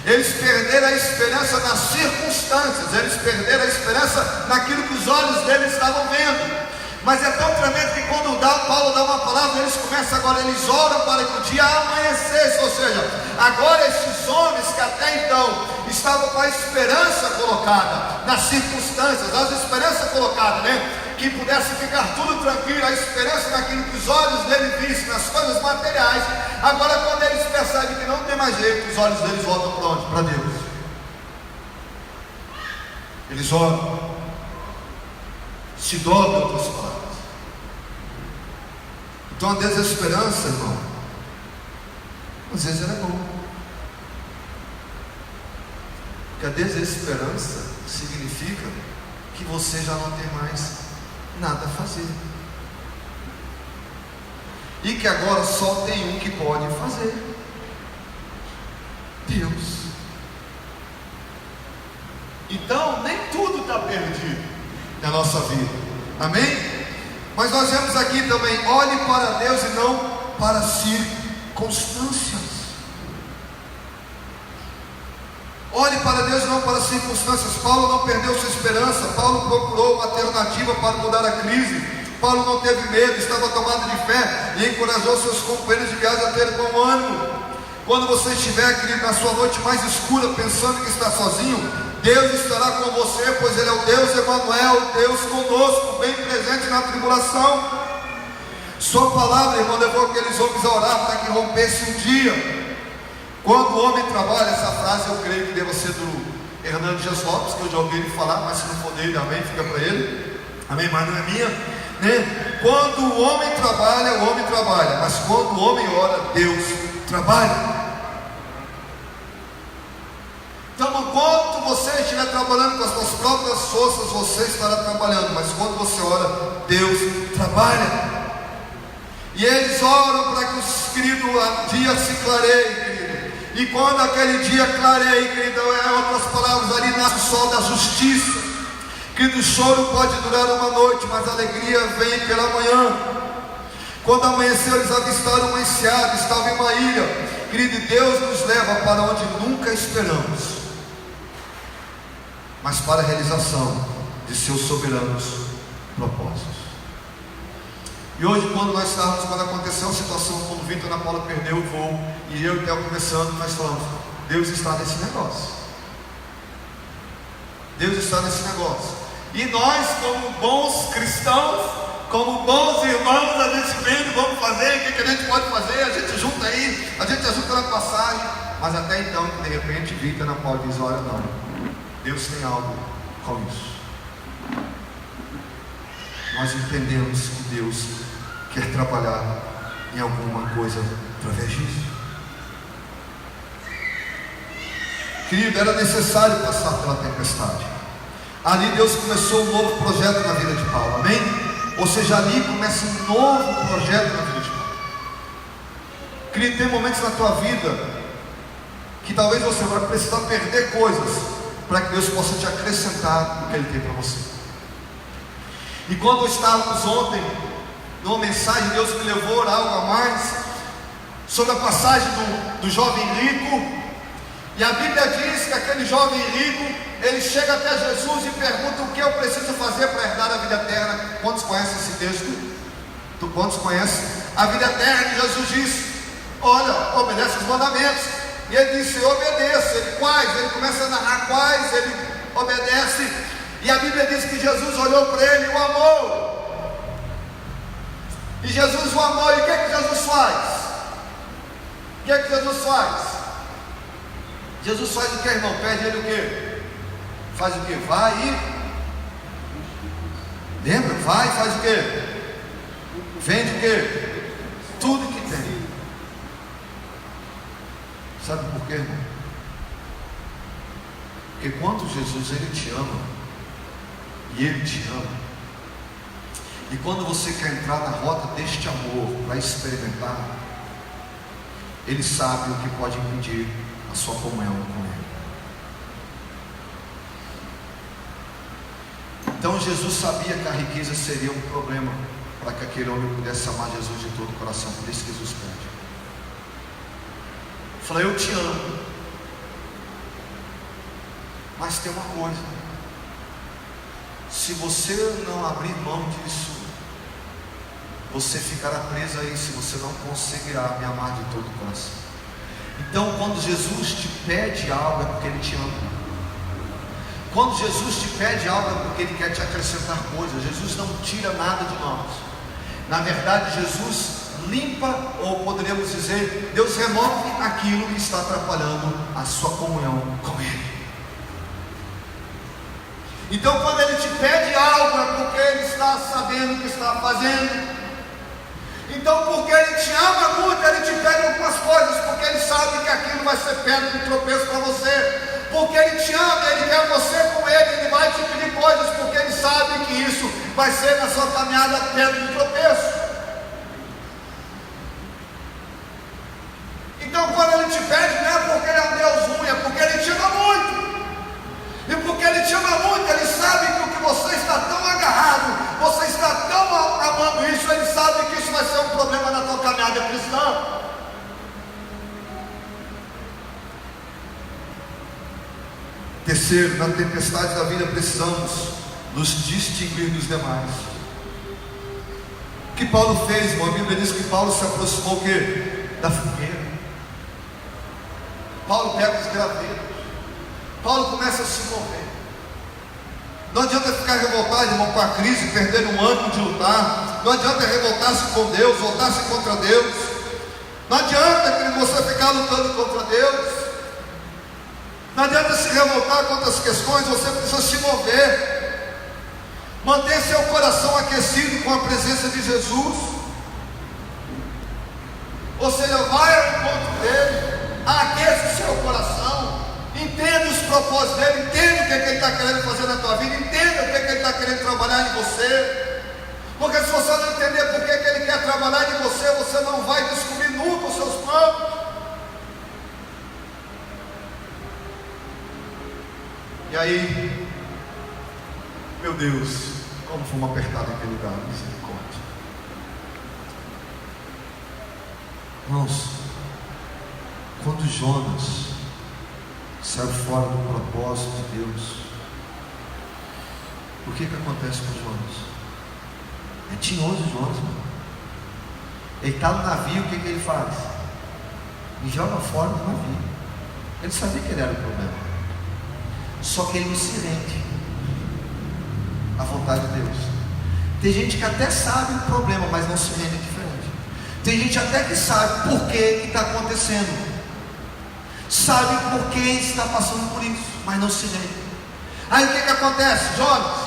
Eles perderam a esperança nas circunstâncias. Eles perderam a esperança naquilo que os olhos deles estavam vendo. Mas é tão tremendo que quando Paulo dá uma palavra, eles começam agora, eles oram para que o dia amanhecesse. Ou seja, agora esses homens que até então estavam com a esperança colocada nas circunstâncias, as esperanças colocadas, né? Que pudesse ficar tudo tranquilo, a esperança naquilo que os olhos dele vissem, nas coisas materiais. Agora, quando eles percebem que não tem mais jeito, os olhos deles voltam para onde? Para Deus. Eles oram, se dobram, outras palavras. Então a desesperança, irmão, às vezes ela é boa. Porque a desesperança significa que você já não tem mais nada a fazer. E que agora só tem um que pode fazer: Deus. Então nem tudo está perdido na nossa vida, amém? Mas nós vemos aqui também: olhe para Deus e não para circunstâncias. Olhe para Deus e não para circunstâncias. Paulo não perdeu sua esperança. Paulo procurou uma alternativa para mudar a crise. Paulo não teve medo, estava tomado de fé e encorajou seus companheiros de viagem a ter bom ânimo. Quando você estiver, querido, na sua noite mais escura, pensando que está sozinho, Deus estará com você, pois Ele é o Deus Emanuel, Deus conosco, bem presente na tribulação. Sua palavra, irmão, levou aqueles homens a orar para que rompesse um dia. Quando o homem trabalha, essa frase eu creio que deva ser do Hernando Dias Lopes, que eu já ouvi ele falar, mas se não for dele, amém, fica para ele, amém, mas não é minha, né? Quando o homem trabalha, mas quando o homem ora, Deus trabalha. Então, enquanto você estiver trabalhando com as suas próprias forças, você estará trabalhando, mas quando você ora, Deus trabalha. E eles oram para que o querido dia se clareie, querido. E quando aquele dia clareie, querido, em outras palavras, ali nasce o sol da justiça. Querido, o choro pode durar uma noite, mas a alegria vem pela manhã. Quando amanheceu, eles avistaram uma enseada, estava em uma ilha. Querido, Deus nos leva para onde nunca esperamos, mas para a realização de seus soberanos propósitos. E hoje, quando aconteceu uma situação, quando Vitor e Ana Paula perdeu o voo, e eu e o Theo conversando, nós falamos: Deus está nesse negócio. Deus está nesse negócio. E nós, como bons cristãos, como bons irmãos, a gente vendo, vamos fazer, o que a gente pode fazer, a gente junta aí, a gente ajuda na passagem. Mas até então, de repente, Vitor e Ana Paula diz: olha, não, Deus tem algo com isso. Nós entendemos que Deus quer trabalhar em alguma coisa através disso. Querido, era necessário passar pela tempestade. Ali Deus começou um novo projeto na vida de Paulo, amém? Ou seja, ali começa um novo projeto na vida de Paulo. Querido, tem momentos na tua vida que talvez você vai precisar perder coisas para que Deus possa te acrescentar o que Ele tem para você. E quando estávamos ontem numa mensagem, Deus me levou a algo a mais sobre a passagem do jovem rico. E a Bíblia diz que aquele jovem rico, ele chega até Jesus e pergunta: o que eu preciso fazer para herdar a vida eterna? Quantos conhecem esse texto? Quantos conhecem? A vida eterna, que Jesus diz: olha, obedece os mandamentos. E ele disse: eu obedeço. Ele: quais? Ele começa a narrar quais, ele obedece. E a Bíblia diz que Jesus olhou para ele e o amou. E Jesus o amou. E o que é que Jesus faz? O que é que Jesus faz? Jesus faz o que, irmão? Pede ele o quê? Faz o quê? Vai e... lembra? Vai e faz o quê? Vende o quê? Tudo que tem. Sabe por quê, irmão? Porque quando Jesus, Ele te ama, e Ele te ama, e quando você quer entrar na rota deste amor para experimentar, Ele sabe o que pode impedir a sua comunhão com Ele. Então Jesus sabia que a riqueza seria um problema para que aquele homem pudesse amar Jesus de todo o coração. Por isso que Jesus pede. Falei: eu te amo, mas tem uma coisa: se você não abrir mão disso, você ficará preso a isso, você não conseguirá me amar de todo o coração. Então, quando Jesus te pede algo, é porque Ele te ama. Quando Jesus te pede algo, é porque Ele quer te acrescentar coisas. Jesus não tira nada de nós. Na verdade, Jesus limpa, ou poderíamos dizer, Deus remove aquilo que está atrapalhando a sua comunhão com Ele. Então, quando Ele te pede algo, é porque Ele está sabendo o que está fazendo. Então, porque Ele te ama muito, Ele te pede algumas coisas, porque Ele sabe que aquilo vai ser pedra de tropeço para você. Porque Ele te ama, Ele quer você com Ele, Ele vai te pedir coisas, porque Ele sabe que isso vai ser na sua caminhada pedra de tropeço. Então, quando Ele te pede, não é porque Ele é um Deus ruim, é porque Ele te ama muito. E porque Ele te ama muito, Ele sabe que o que você está tão agarrado, você está tão amando isso, Ele sabe que isso vai ser um problema na tua caminhada cristã. Terceiro, na tempestade da vida precisamos nos distinguir dos demais. O que Paulo fez, irmão? A Bíblia diz que Paulo se aproximou o quê? Da fogueira. Paulo pega os graveiros. Paulo começa a se mover. Não adianta ficar revoltado, irmão, com a crise, perder o ânimo de lutar. Não adianta revoltar-se com Deus, voltar-se contra Deus. Não adianta você ficar lutando contra Deus. Não adianta se revoltar contra as questões, você precisa se mover. Manter seu coração aquecido com a presença de Jesus. Ou seja, vai ao encontro dele, aqueça o seu coração, entenda os propósitos dele, entenda o que ele está querendo fazer na tua vida, entenda o que ele está querendo trabalhar em você. Porque se você não entender por que ele quer trabalhar em você, você não vai descobrir nunca os seus planos. E aí, meu Deus, como fomos apertados naquele lugar, misericórdia. Irmãos, quando Jonas saiu fora do propósito de Deus, o que acontece com Jonas? É tinhoso Jonas, mano. Ele está no navio, o que ele faz? Me joga fora do navio. Ele sabia que ele era o problema. Só que ele não se rende à vontade de Deus. Tem gente que até sabe o problema, mas não se rende diferente. Tem gente até que sabe por que está acontecendo, sabe por que está passando por isso, mas não se rende. Aí o que acontece? Jonas,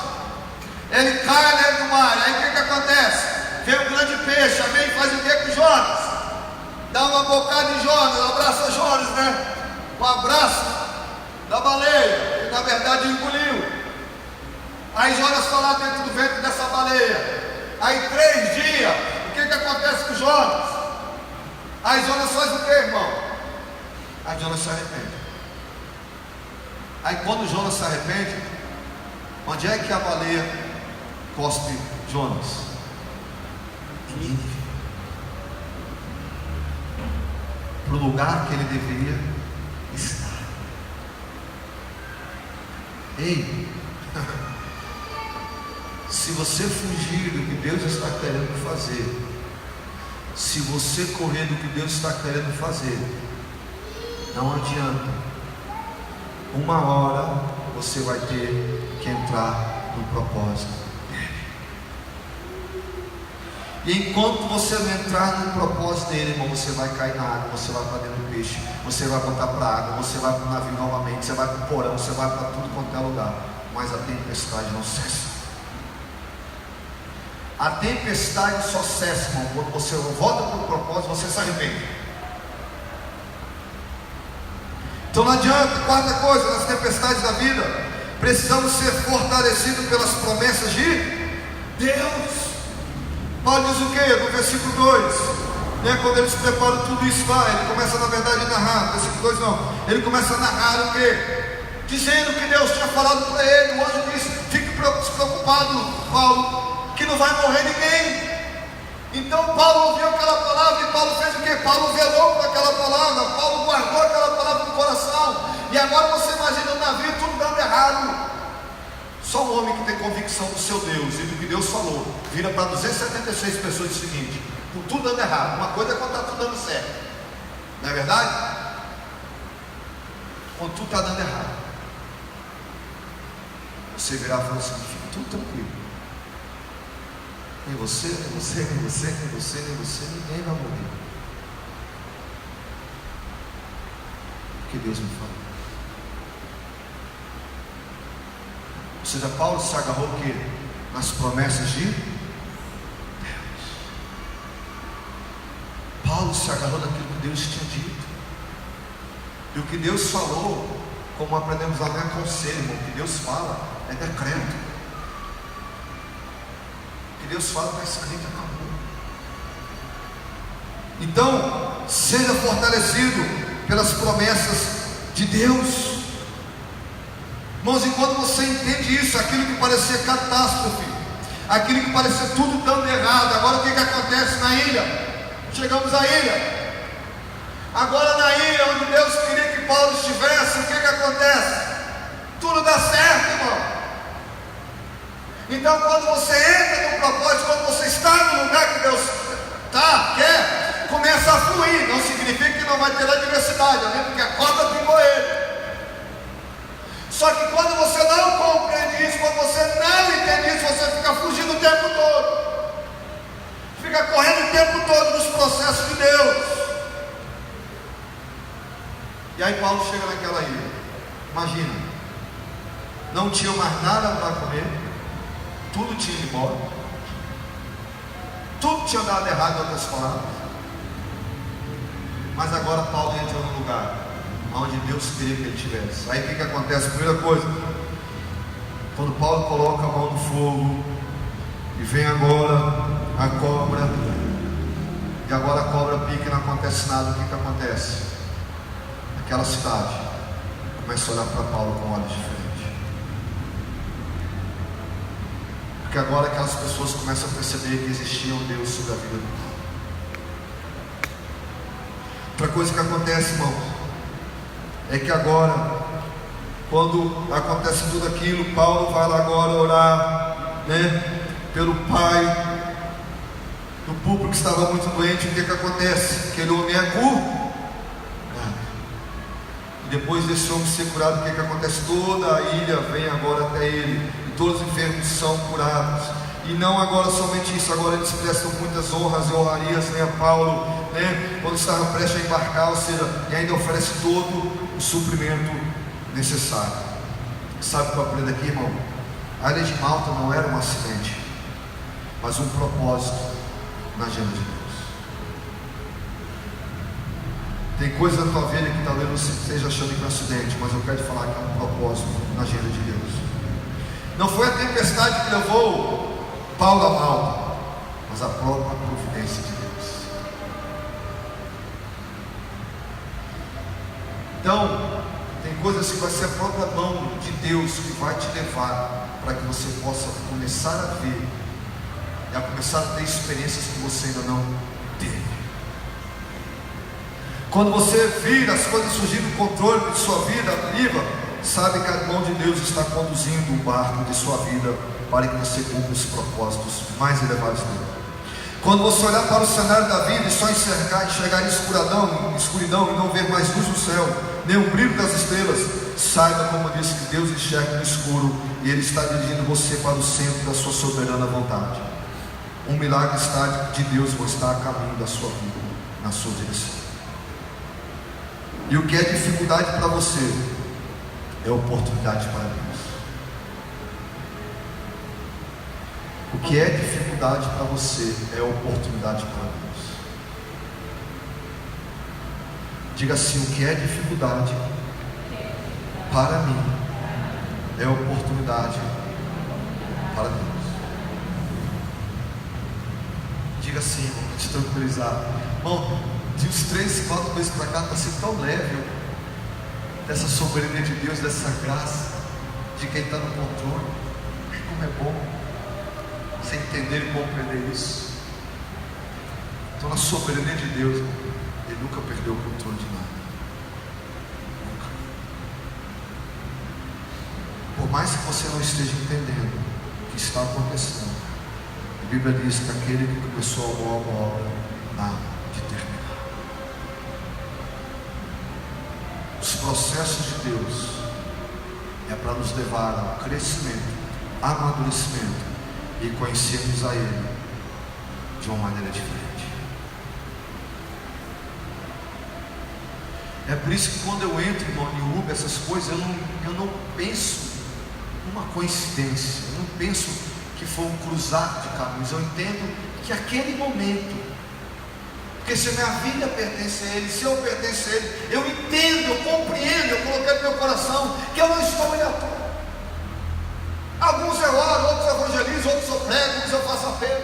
ele cai dentro do mar. Aí o que acontece? Vem um grande peixe, vem e faz o que com Jonas? Dá uma bocada em Jonas, abraça Jonas, né? Um abraço da baleia, que na verdade engoliu. Aí Jonas está lá dentro do ventre dessa baleia. Aí 3 dias, o que acontece com Jonas? Aí Jonas faz quando Jonas se arrepende, onde é que a baleia cospe Jonas? Em Nínive. Para o lugar que ele deveria estar. Ei, se você fugir do que Deus está querendo fazer, se você correr do que Deus está querendo fazer, não adianta. Uma hora você vai ter que entrar no propósito dele. E enquanto você não entrar no propósito dele, irmão, você vai cair na água, você vai para dentro do peixe, você vai voltar para a água, você vai para o navio novamente, você vai para o porão, você vai para tudo quanto é lugar. Mas a tempestade não cessa. A tempestade só cessa, irmão, quando você volta para o propósito, você se arrepende. Então não adianta. Quarta coisa, nas tempestades da vida, precisamos ser fortalecidos pelas promessas de Deus. Paulo diz o que? No versículo 2, quando eles preparam tudo isso lá, ele começa na verdade a narrar, no versículo 2 não, ele começa a narrar o que? Dizendo que Deus tinha falado para ele. O anjo disse: fique preocupado, Paulo, que não vai morrer ninguém. Então Paulo ouviu aquela palavra e Paulo fez o que? Paulo velou por aquela palavra, Paulo guardou aquela palavra no coração. E agora você imagina o navio tudo dando errado. Só um homem que tem convicção do seu Deus e do que Deus falou vira para 276 pessoas o seguinte: com tudo dando errado. Uma coisa é quando está tudo dando certo, não é verdade? Quando tudo está dando errado, você virar e falar assim: fica tudo tranquilo. Nem você, nem você, nem você, nem você, nem você, ninguém vai morrer. Porque Deus me falou. Ou seja, Paulo se agarrou o quê? Nas promessas de Deus. Paulo se agarrou naquilo que Deus tinha dito. E o que Deus falou, como aprendemos lá, não é conselho, irmão. O que Deus fala é decreto. Que Deus fala para escrito, acabou. Então, seja fortalecido pelas promessas de Deus. Irmãos, enquanto você entende isso, aquilo que parecia catástrofe, aquilo que parecia tudo dando errado, agora o que acontece na ilha? Chegamos à ilha. Agora na ilha onde Deus queria que Paulo estivesse, o que acontece? Tudo dá certo, irmão. Então, quando você entra no propósito, quando você está no lugar que Deus quer, começa a fluir. Não significa que não vai ter adversidade, né? Porque a corda pingou ele. Só que quando você não compreende isso, quando você não entende isso, você fica fugindo o tempo todo, fica correndo o tempo todo nos processos de Deus. E aí Paulo chega naquela ilha. Imagina, não tinha mais nada para comer, tudo tinha ido embora, tudo tinha dado errado, em outras palavras. Mas agora Paulo entra no lugar onde Deus queria que ele estivesse. Aí o que acontece? Primeira coisa, quando Paulo coloca a mão no fogo, e vem agora a cobra, e agora a cobra pica e não acontece nada, o que acontece? Aquela cidade começa a olhar para Paulo com olhos diferentes. Porque agora aquelas pessoas começam a perceber que existia um Deus sobre a vida do Paulo. Outra coisa que acontece, irmãos, é que agora, quando acontece tudo aquilo, Paulo vai lá agora orar, pelo pai do público que estava muito doente. O que acontece? Aquele homem é curado. E depois desse homem ser curado, o que acontece? Toda a ilha vem agora até ele, e todos os enfermos são curados. E não agora somente isso, agora eles prestam muitas honras e honrarias a Paulo, quando estava prestes a embarcar, ou seja, e ainda oferece todo o suprimento necessário. Sabe o que eu aprendo aqui, irmão? A ilha de Malta não era um acidente, mas um propósito na agenda de Deus. Tem coisa na tua vida que talvez você esteja achando que é um acidente, mas eu quero te falar que é um propósito na agenda de Deus. Não foi a tempestade que levou Paulo a Malta, mas a própria providência de Deus. Então, tem coisas que vai ser a própria mão de Deus que vai te levar para que você possa começar a ver e a começar a ter experiências que você ainda não teve. Quando você vir as coisas surgindo no controle de sua vida, viva, sabe que a mão de Deus está conduzindo o barco de sua vida para que você cumpra os propósitos mais elevados dele. Quando você olhar para o cenário da vida e só enxergar escuridão e não ver mais luz no céu, nem o brilho das estrelas, saiba, como eu disse, que Deus enxerga no escuro e Ele está dirigindo você para o centro da sua soberana vontade. Um milagre de Deus está a caminho da sua vida, na sua direção. E o que é dificuldade para você é oportunidade para Deus. O que é dificuldade para você é oportunidade para Deus. Diga assim: o que é dificuldade para mim é oportunidade para Deus. Diga assim, irmão, para te tranquilizar. Irmão, de uns 3, 4 meses para cá está sendo tão leve dessa soberania de Deus, dessa graça de quem está no controle. Como é bom você entender e compreender isso. Então, na soberania de Deus, Ele nunca perdeu o controle de nada. Nunca. Por mais que você não esteja entendendo o que está acontecendo, a Bíblia diz que aquele que começou a boa obra há de terminar. Os processos de Deus é para nos levar ao crescimento, amadurecimento e conhecermos a Ele de uma maneira diferente. É por isso que quando eu entro, irmão, em Uber, essas coisas, eu não penso numa coincidência, eu não penso que foi um cruzar de caminhos. Eu entendo que aquele momento, porque se a minha vida pertence a Ele, se eu pertenço a Ele, eu entendo, eu compreendo, eu coloquei no meu coração que eu não estou à toa. Alguns eu oro, outros eu evangelizo, outros eu prego, outros eu faço apelo,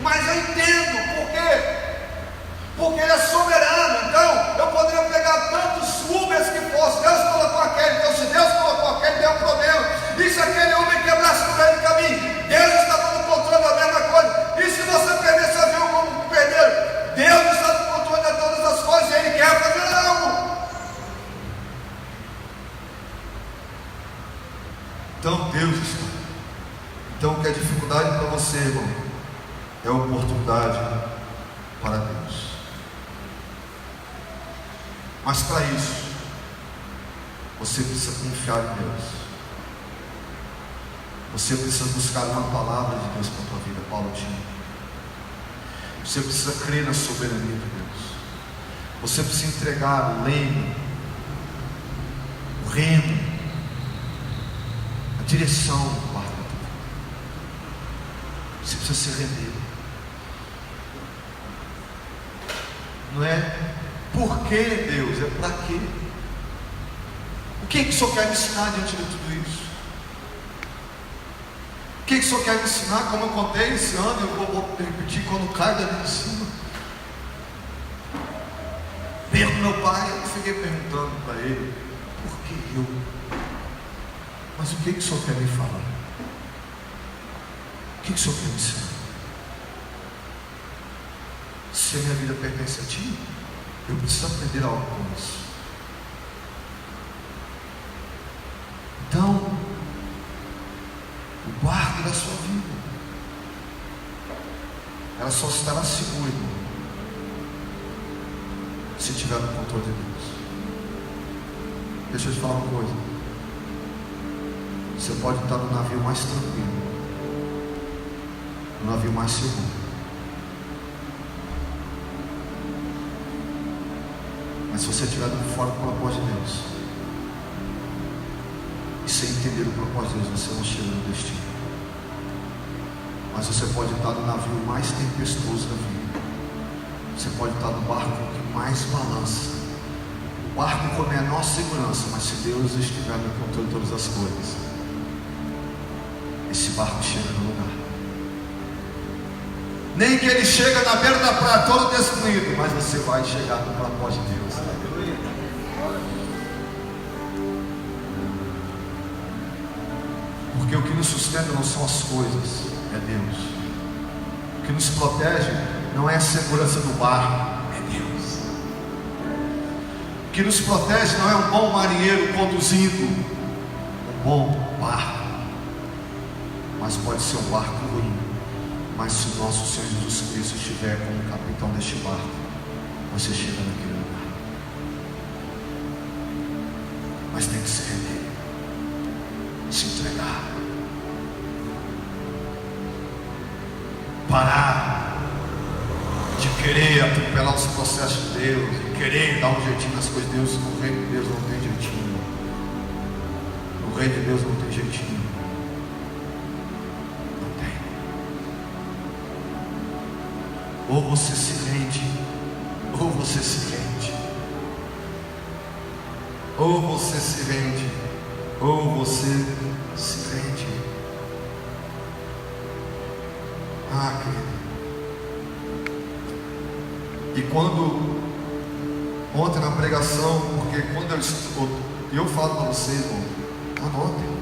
mas eu entendo, por quê? Porque Ele é soberano. Então eu poderia pegar tantos Ubers que fosse, Deus colocou aquele, então se Deus colocou aquele, deu um problema, e se aquele homem quebrasse no meio do caminho, Deus estava no controle da mesma coisa. E se você perder, você viu como perderam? Deus está no controle de todas as coisas e Ele quer fazer algo. Então Deus está. Então o que é dificuldade para você, irmão, é oportunidade para Deus. Mas para isso, você precisa confiar em Deus. Você precisa buscar uma palavra de Deus para a tua vida, Paulo tinha. Você precisa crer na soberania de Deus. Você precisa entregar o leme, o remo, a direção do barco da tua vida. Você precisa se render. Não é por que Deus, é para quê? O que o Senhor quer me ensinar diante de tudo isso? O que o Senhor quer me ensinar? Como eu contei esse ano, eu vou repetir quando cai dali de cima. Perto do meu pai, eu fiquei perguntando para ele, por que eu? Mas o que o Senhor quer me falar? O que o Senhor quer me ensinar? Se a minha vida pertence a Ti, eu preciso aprender algo com isso. Então, o barco da sua vida, ela só estará segura, se estiver no controle de Deus. Deixa eu te falar uma coisa. Você pode estar no navio mais tranquilo, no navio mais seguro, mas se você estiver fora do propósito de Deus, e sem entender o propósito de Deus, você não chega no destino. Mas você pode estar no navio mais tempestuoso da vida. Você pode estar no barco que mais balança, o barco com a menor segurança, mas se Deus estiver no controle de todas as coisas, esse barco chega no lugar. Nem que ele chega na beira da praia todo destruído, mas você vai chegar no propósito de Deus. Porque o que nos sustenta não são as coisas, é Deus. O que nos protege não é a segurança do barco, é Deus. O que nos protege não é um bom marinheiro conduzindo um bom barco, mas pode ser um barco ruim. Mas se o nosso Senhor Jesus Cristo estiver como capitão deste barco, você chega naquele lugar. Mas tem que se render, se entregar, parar de querer atropelar os processos de Deus, de querer dar um jeitinho nas coisas de Deus. No reino de Deus não tem jeitinho. No reino de Deus não tem jeitinho. Não tem. Ou você se rende, ou você se rende. Ou você se rende, ou você se rende. Ah, querido. E quando, ontem na pregação, porque quando eu falo para vocês, irmão, anotem.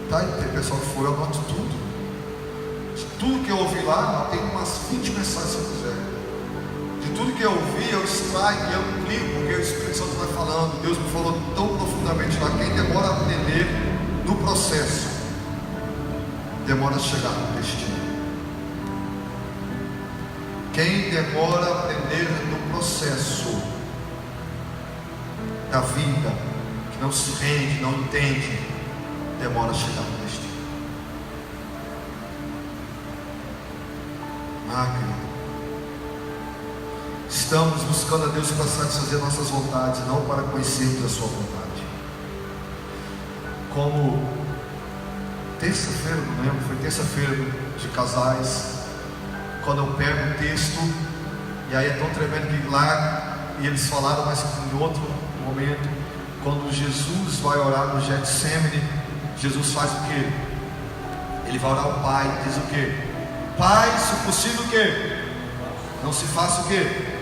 Tá? E tem pessoal que for, eu anoto tudo. Tudo que eu ouvi lá, tem umas 20 mensagens se eu quiser. De tudo que eu ouvi, eu extraio e eu implico, porque o Espírito Santo vai falando. Deus me falou tão profundamente lá. Quem demora a aprender no processo, demora a chegar no destino. Quem demora a aprender no processo da vida, que não se rende, não entende, demora a chegar no destino. Ah, querido. Estamos buscando a Deus para satisfazer nossas vontades, não para conhecermos a sua vontade. Como terça-feira, não lembro, foi terça-feira de casais, quando eu pego o texto, e aí é tão tremendo que lá, e eles falaram, mas em outro momento, quando Jesus vai orar no Getsemane, Jesus faz o quê? Ele vai orar ao Pai, diz o quê? Pai, se possível o quê? Não se faça o quê?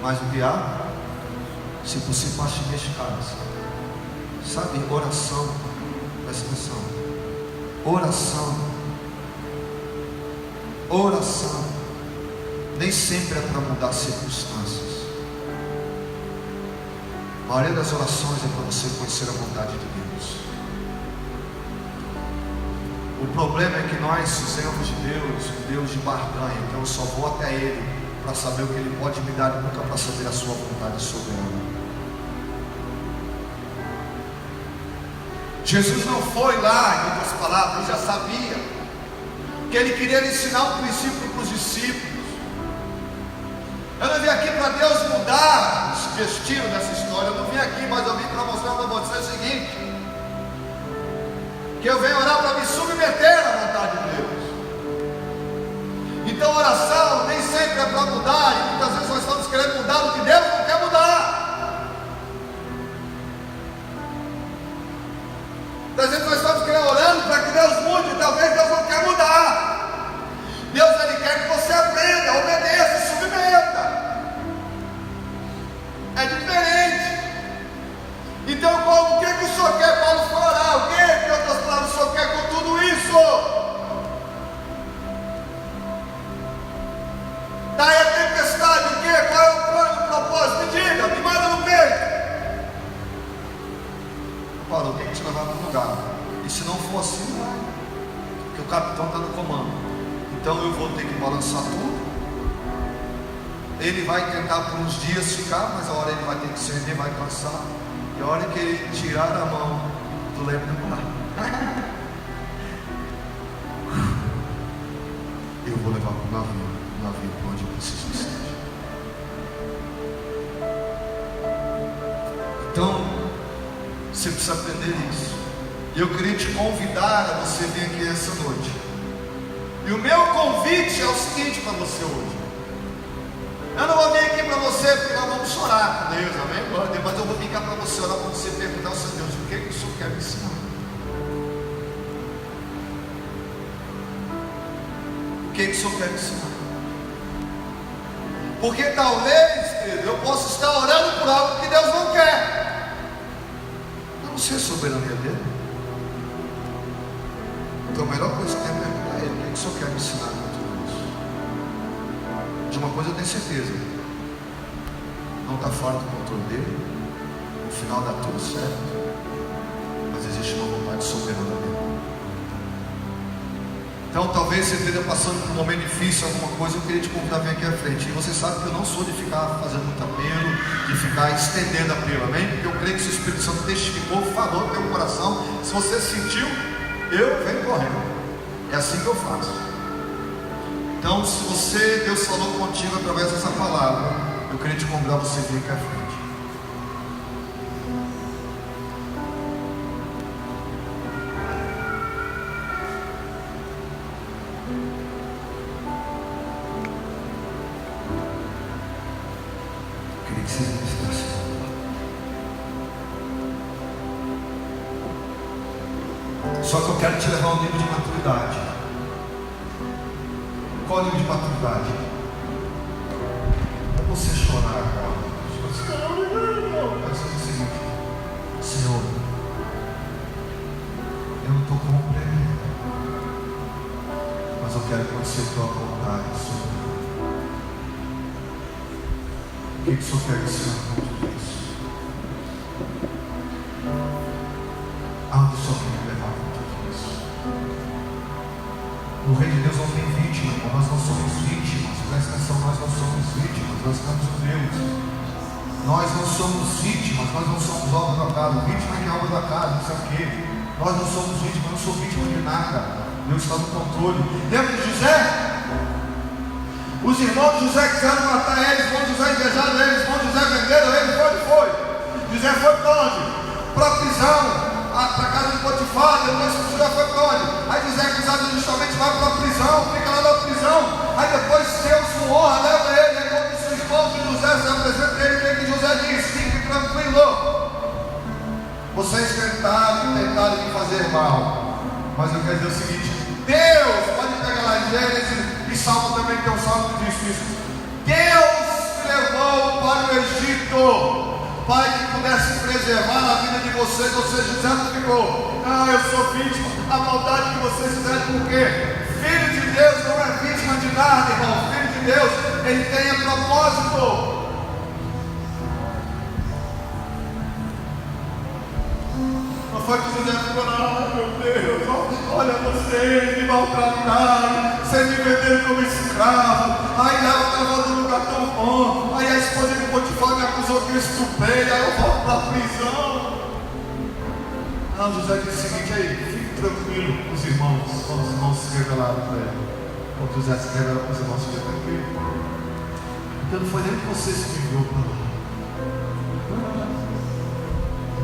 Mas o que há? Se possível, faça neste caso. Sabe, oração, presta atenção. Oração, oração, nem sempre é para mudar circunstâncias. A maioria das orações é para você conhecer a vontade de Deus. O problema é que nós fizemos de Deus um Deus de barganha. Então eu só vou até Ele para saber o que Ele pode me dar e nunca para saber a sua vontade soberana. Jesus não foi lá, em outras palavras, ele já sabia que Ele queria ensinar um princípio para os discípulos. Eu não vim aqui para Deus mudar os destinos dessa história. Eu não vim aqui, mas eu vim para mostrar para você o seguinte: que eu venho orar para me submeter à vontade de Deus. Então oração nem sempre é para mudar, e muitas vezes nós estamos querendo mudar o que Deus não quer mudar. Muitas vezes nós estamos querendo orando para que Deus mude, e talvez Deus não quer mudar. Deus, Ele quer que você aprenda, obedeça, se submeta. É diferente. Então, o que o Senhor quer? Paulo foi orar. O que, em outras palavras, o Senhor quer com tudo isso? Daí a tempestade, o que? Qual é o plano, o propósito? Me diga, me manda no peito. Paulo, eu tenho que te levar para um lugar. E se não for assim, não vai. Porque o capitão está no comando. Então eu vou ter que balançar tudo. Ele vai tentar por uns dias ficar, mas a hora ele vai ter que se render, vai cansar. E a hora que ele tirar a mão do leme do mar, eu vou levar para o navio para onde eu preciso que seja. Então, você precisa aprender isso. E eu queria te convidar a você vir aqui essa noite. E o meu convite é o seguinte para você hoje. Eu não vou vir aqui para você porque nós vamos chorar com Deus, amém? Mas eu vou vir cá para você orar para você perguntar ao Senhor Deus, o que o Senhor quer me ensinar? O que o Senhor quer me ensinar? Porque talvez, querido, eu possa estar orando por algo que Deus não quer. Eu não Você é a soberania dele. Então a melhor coisa que tem é perguntar a ele: o que o Senhor quer me ensinar com tudo isso? De uma coisa eu tenho certeza: não está fora do controle dele. No final dá tudo certo, mas existe uma vontade soberana dele. Então talvez você esteja passando por um momento difícil, alguma coisa, eu queria te convidar a vir aqui à frente. E você sabe que eu não sou de ficar fazendo muito apelo, de ficar estendendo apelo, amém? Porque eu creio que se o Espírito Santo testificou, falou no teu coração. Se você sentiu, eu venho correndo. É assim que eu faço. Então, se você, Deus falou contigo através dessa palavra, eu queria te convidar a você vir aqui à frente. Só que eu quero te levar a um nível de maturidade. Qual é o nível de maturidade? É você chorar agora. Vai ser o seguinte: Senhor, eu não estou compreendendo, mas eu quero conhecer a tua vontade, Senhor. O que o Senhor quer ensinar com tudo isso? Aonde o Senhor quer me levar com tudo isso? O reino de Deus não tem vítima, nós não somos vítimas. Presta atenção, nós não somos vítimas, nós estamos em Deus. Nós não somos vítimas, nós não somos obra da casa. Vítima é obra da casa, não sei o quê. Nós não somos vítimas, eu não sou vítima de nada. Deus está no controle. Lembra de José? Os irmãos de José quiseram matar eles, irmãos de José invejaram eles, irmãos de José venderam ele, foi. José foi para onde? Para a prisão, para a casa de Potifar. Depois José foi para onde? Aí José é acusado justamente vai para a prisão, fica lá na prisão. Aí depois Deus com honra leva ele. Aí quando os irmãos de José se apresentam a ele, o que José diz? Fique tranquilo. Vocês tentaram me fazer mal, mas eu quero dizer o seguinte: Deus, pode pegar lá em Gênesis e Salmo também, tem um salmo que diz isso. Deus me levou para o Egito para que pudesse preservar a vida de vocês. Ou seja, José não ficou: ah, eu sou vítima, a maldade que vocês fizeram. Por quê? Filho de Deus não é vítima de nada, irmão. Filho de Deus, ele tem propósito. Não foi que José ficou: ah, meu Deus, olha vocês me maltrataram, vocês me venderam como escravo. Aí ela estava num lugar tão bom. Aí a esposa de Potifar me acusou que eu estuprei. Aí eu volto para a prisão. Não, José disse o seguinte: aí, fique tranquilo com os irmãos, quando os irmãos se revelaram para ele. Quando José se revelou para os irmãos, fique tranquilo. Porque não foi nem que você se enviou para lá,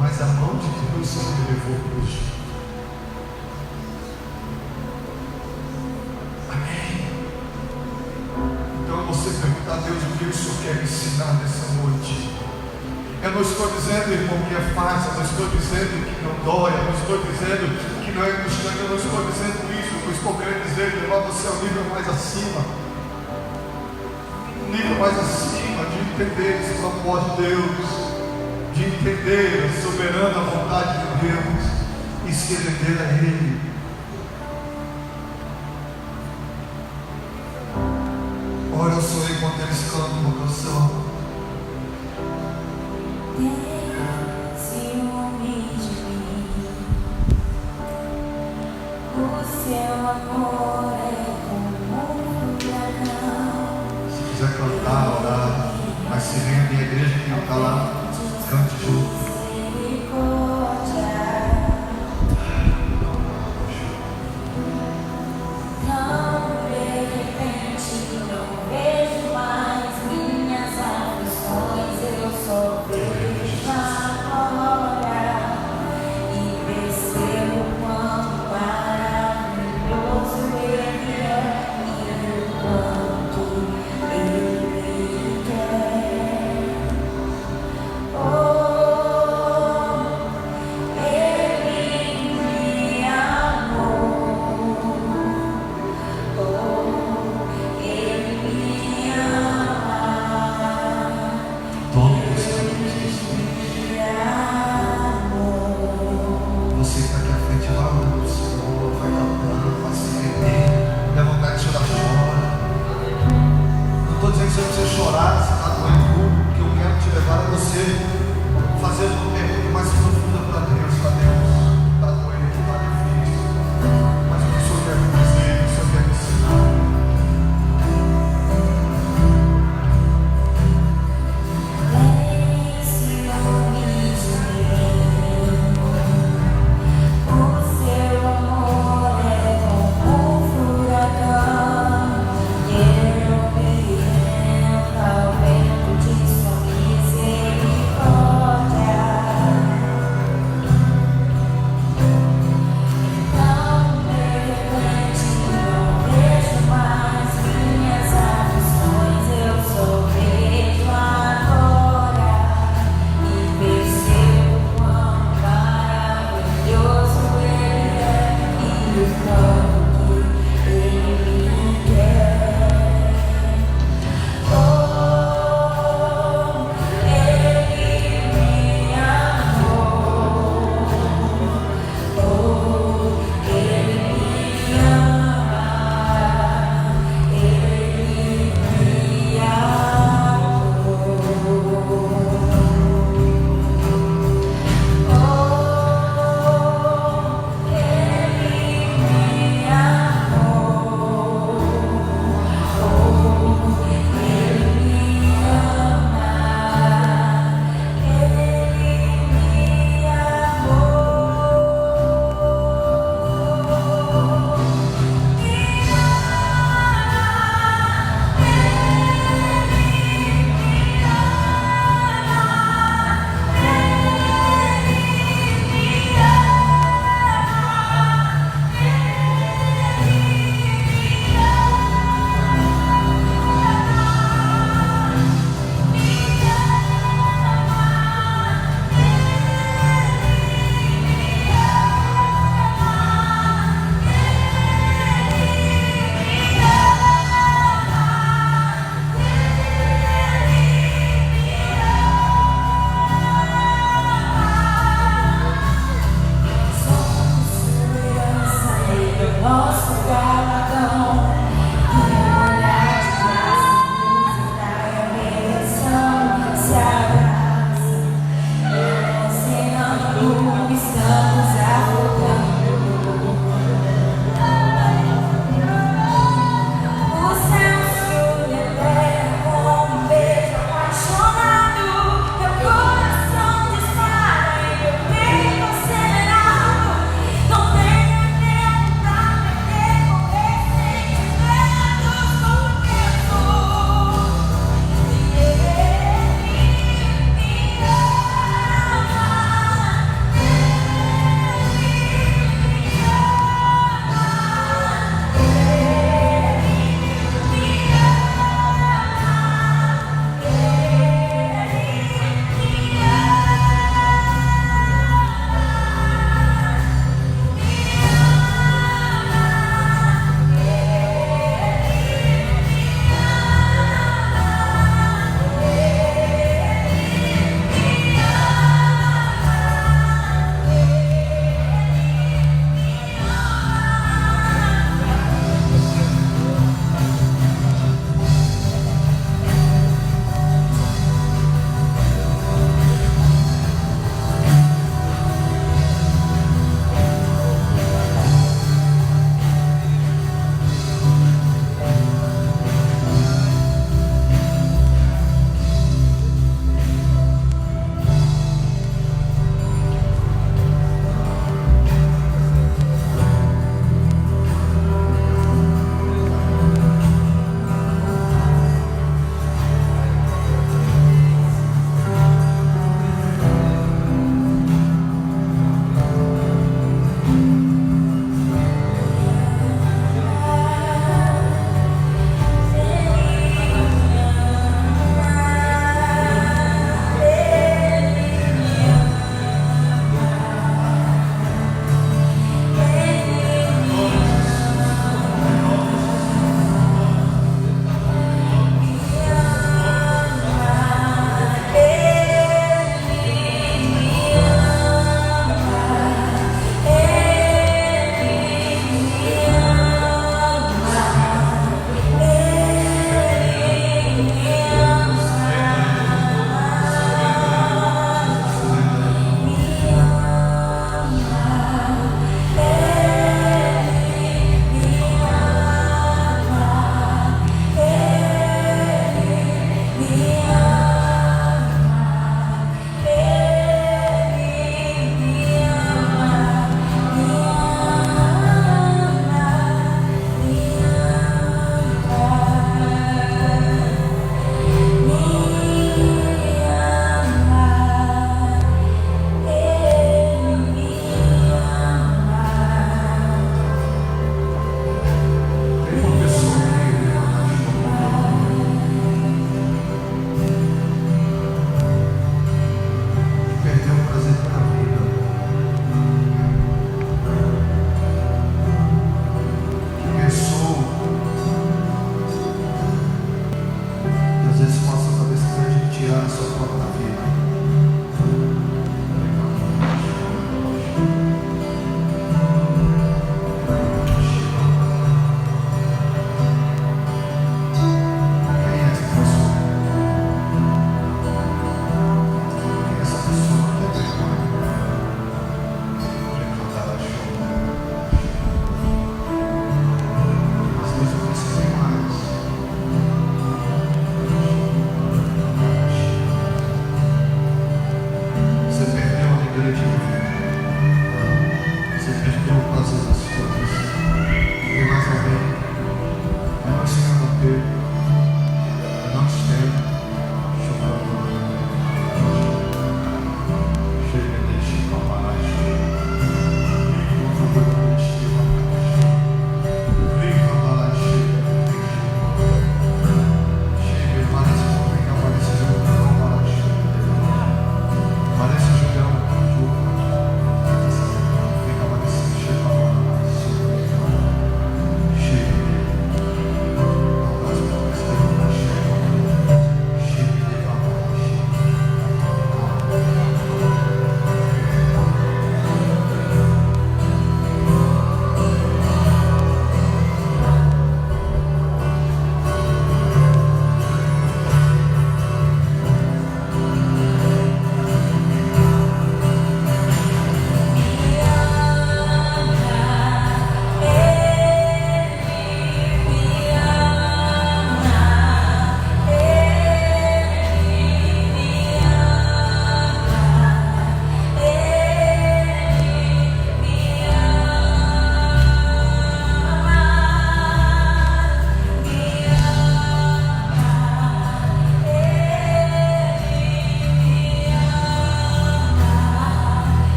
mas a mão de Deus se levou para o Egito. Amém. Então você pergunta a Deus o que o Senhor quer me ensinar nessa noite. Eu não estou dizendo, irmão, que é fácil. Eu não estou dizendo que não dói. Eu não estou dizendo que não é angustiante. Eu não estou dizendo isso. Eu estou querendo dizer que levar você ao nível mais acima. Um nível mais acima de entender esse propósito de Deus, de entender a soberana vontade de Deus e se render a Ele. Ora, eu sou enquanto eles cantam uma canção.
Ciúme de mim, o seu amor é como um dragão.
Se quiser cantar, orar, mas se rende a igreja que está lá, cante junto.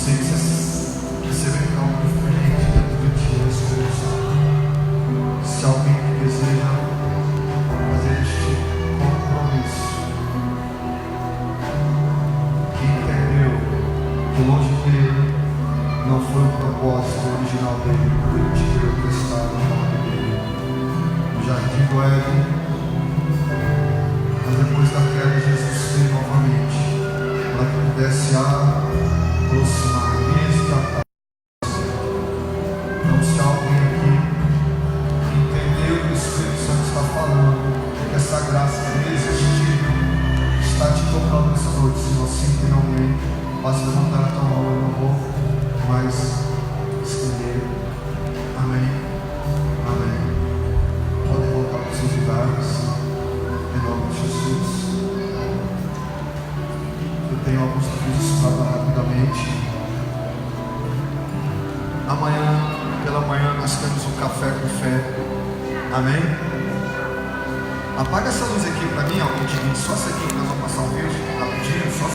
sei que você vem cá um diferente dentro de ti, Jesus. Se alguém que deseja fazer este compromisso, que entendeu que longe dele não foi o propósito original dele, quando ele te deu emprestado o nome dele, no jardim do Éden, mas depois da queda Jesus veio novamente, para que pudesse aproximar, resgatar. Então, se há alguém aqui que entendeu o que o Espírito Santo está falando, que essa graça irresistível está te tocando nessa noite, se você tem alguém, basta levantar a tua mão, eu não vou mais estender. Amém. Amém. Podem voltar para os seus lugares, em nome de Jesus. Eu tenho alguns avisos para dar rapidamente. Amanhã, pela manhã, nós temos um café com fé. Amém? Apaga essa luz aqui para mim, ó, só essa aqui que nós vamos passar um vídeo rapidinho, só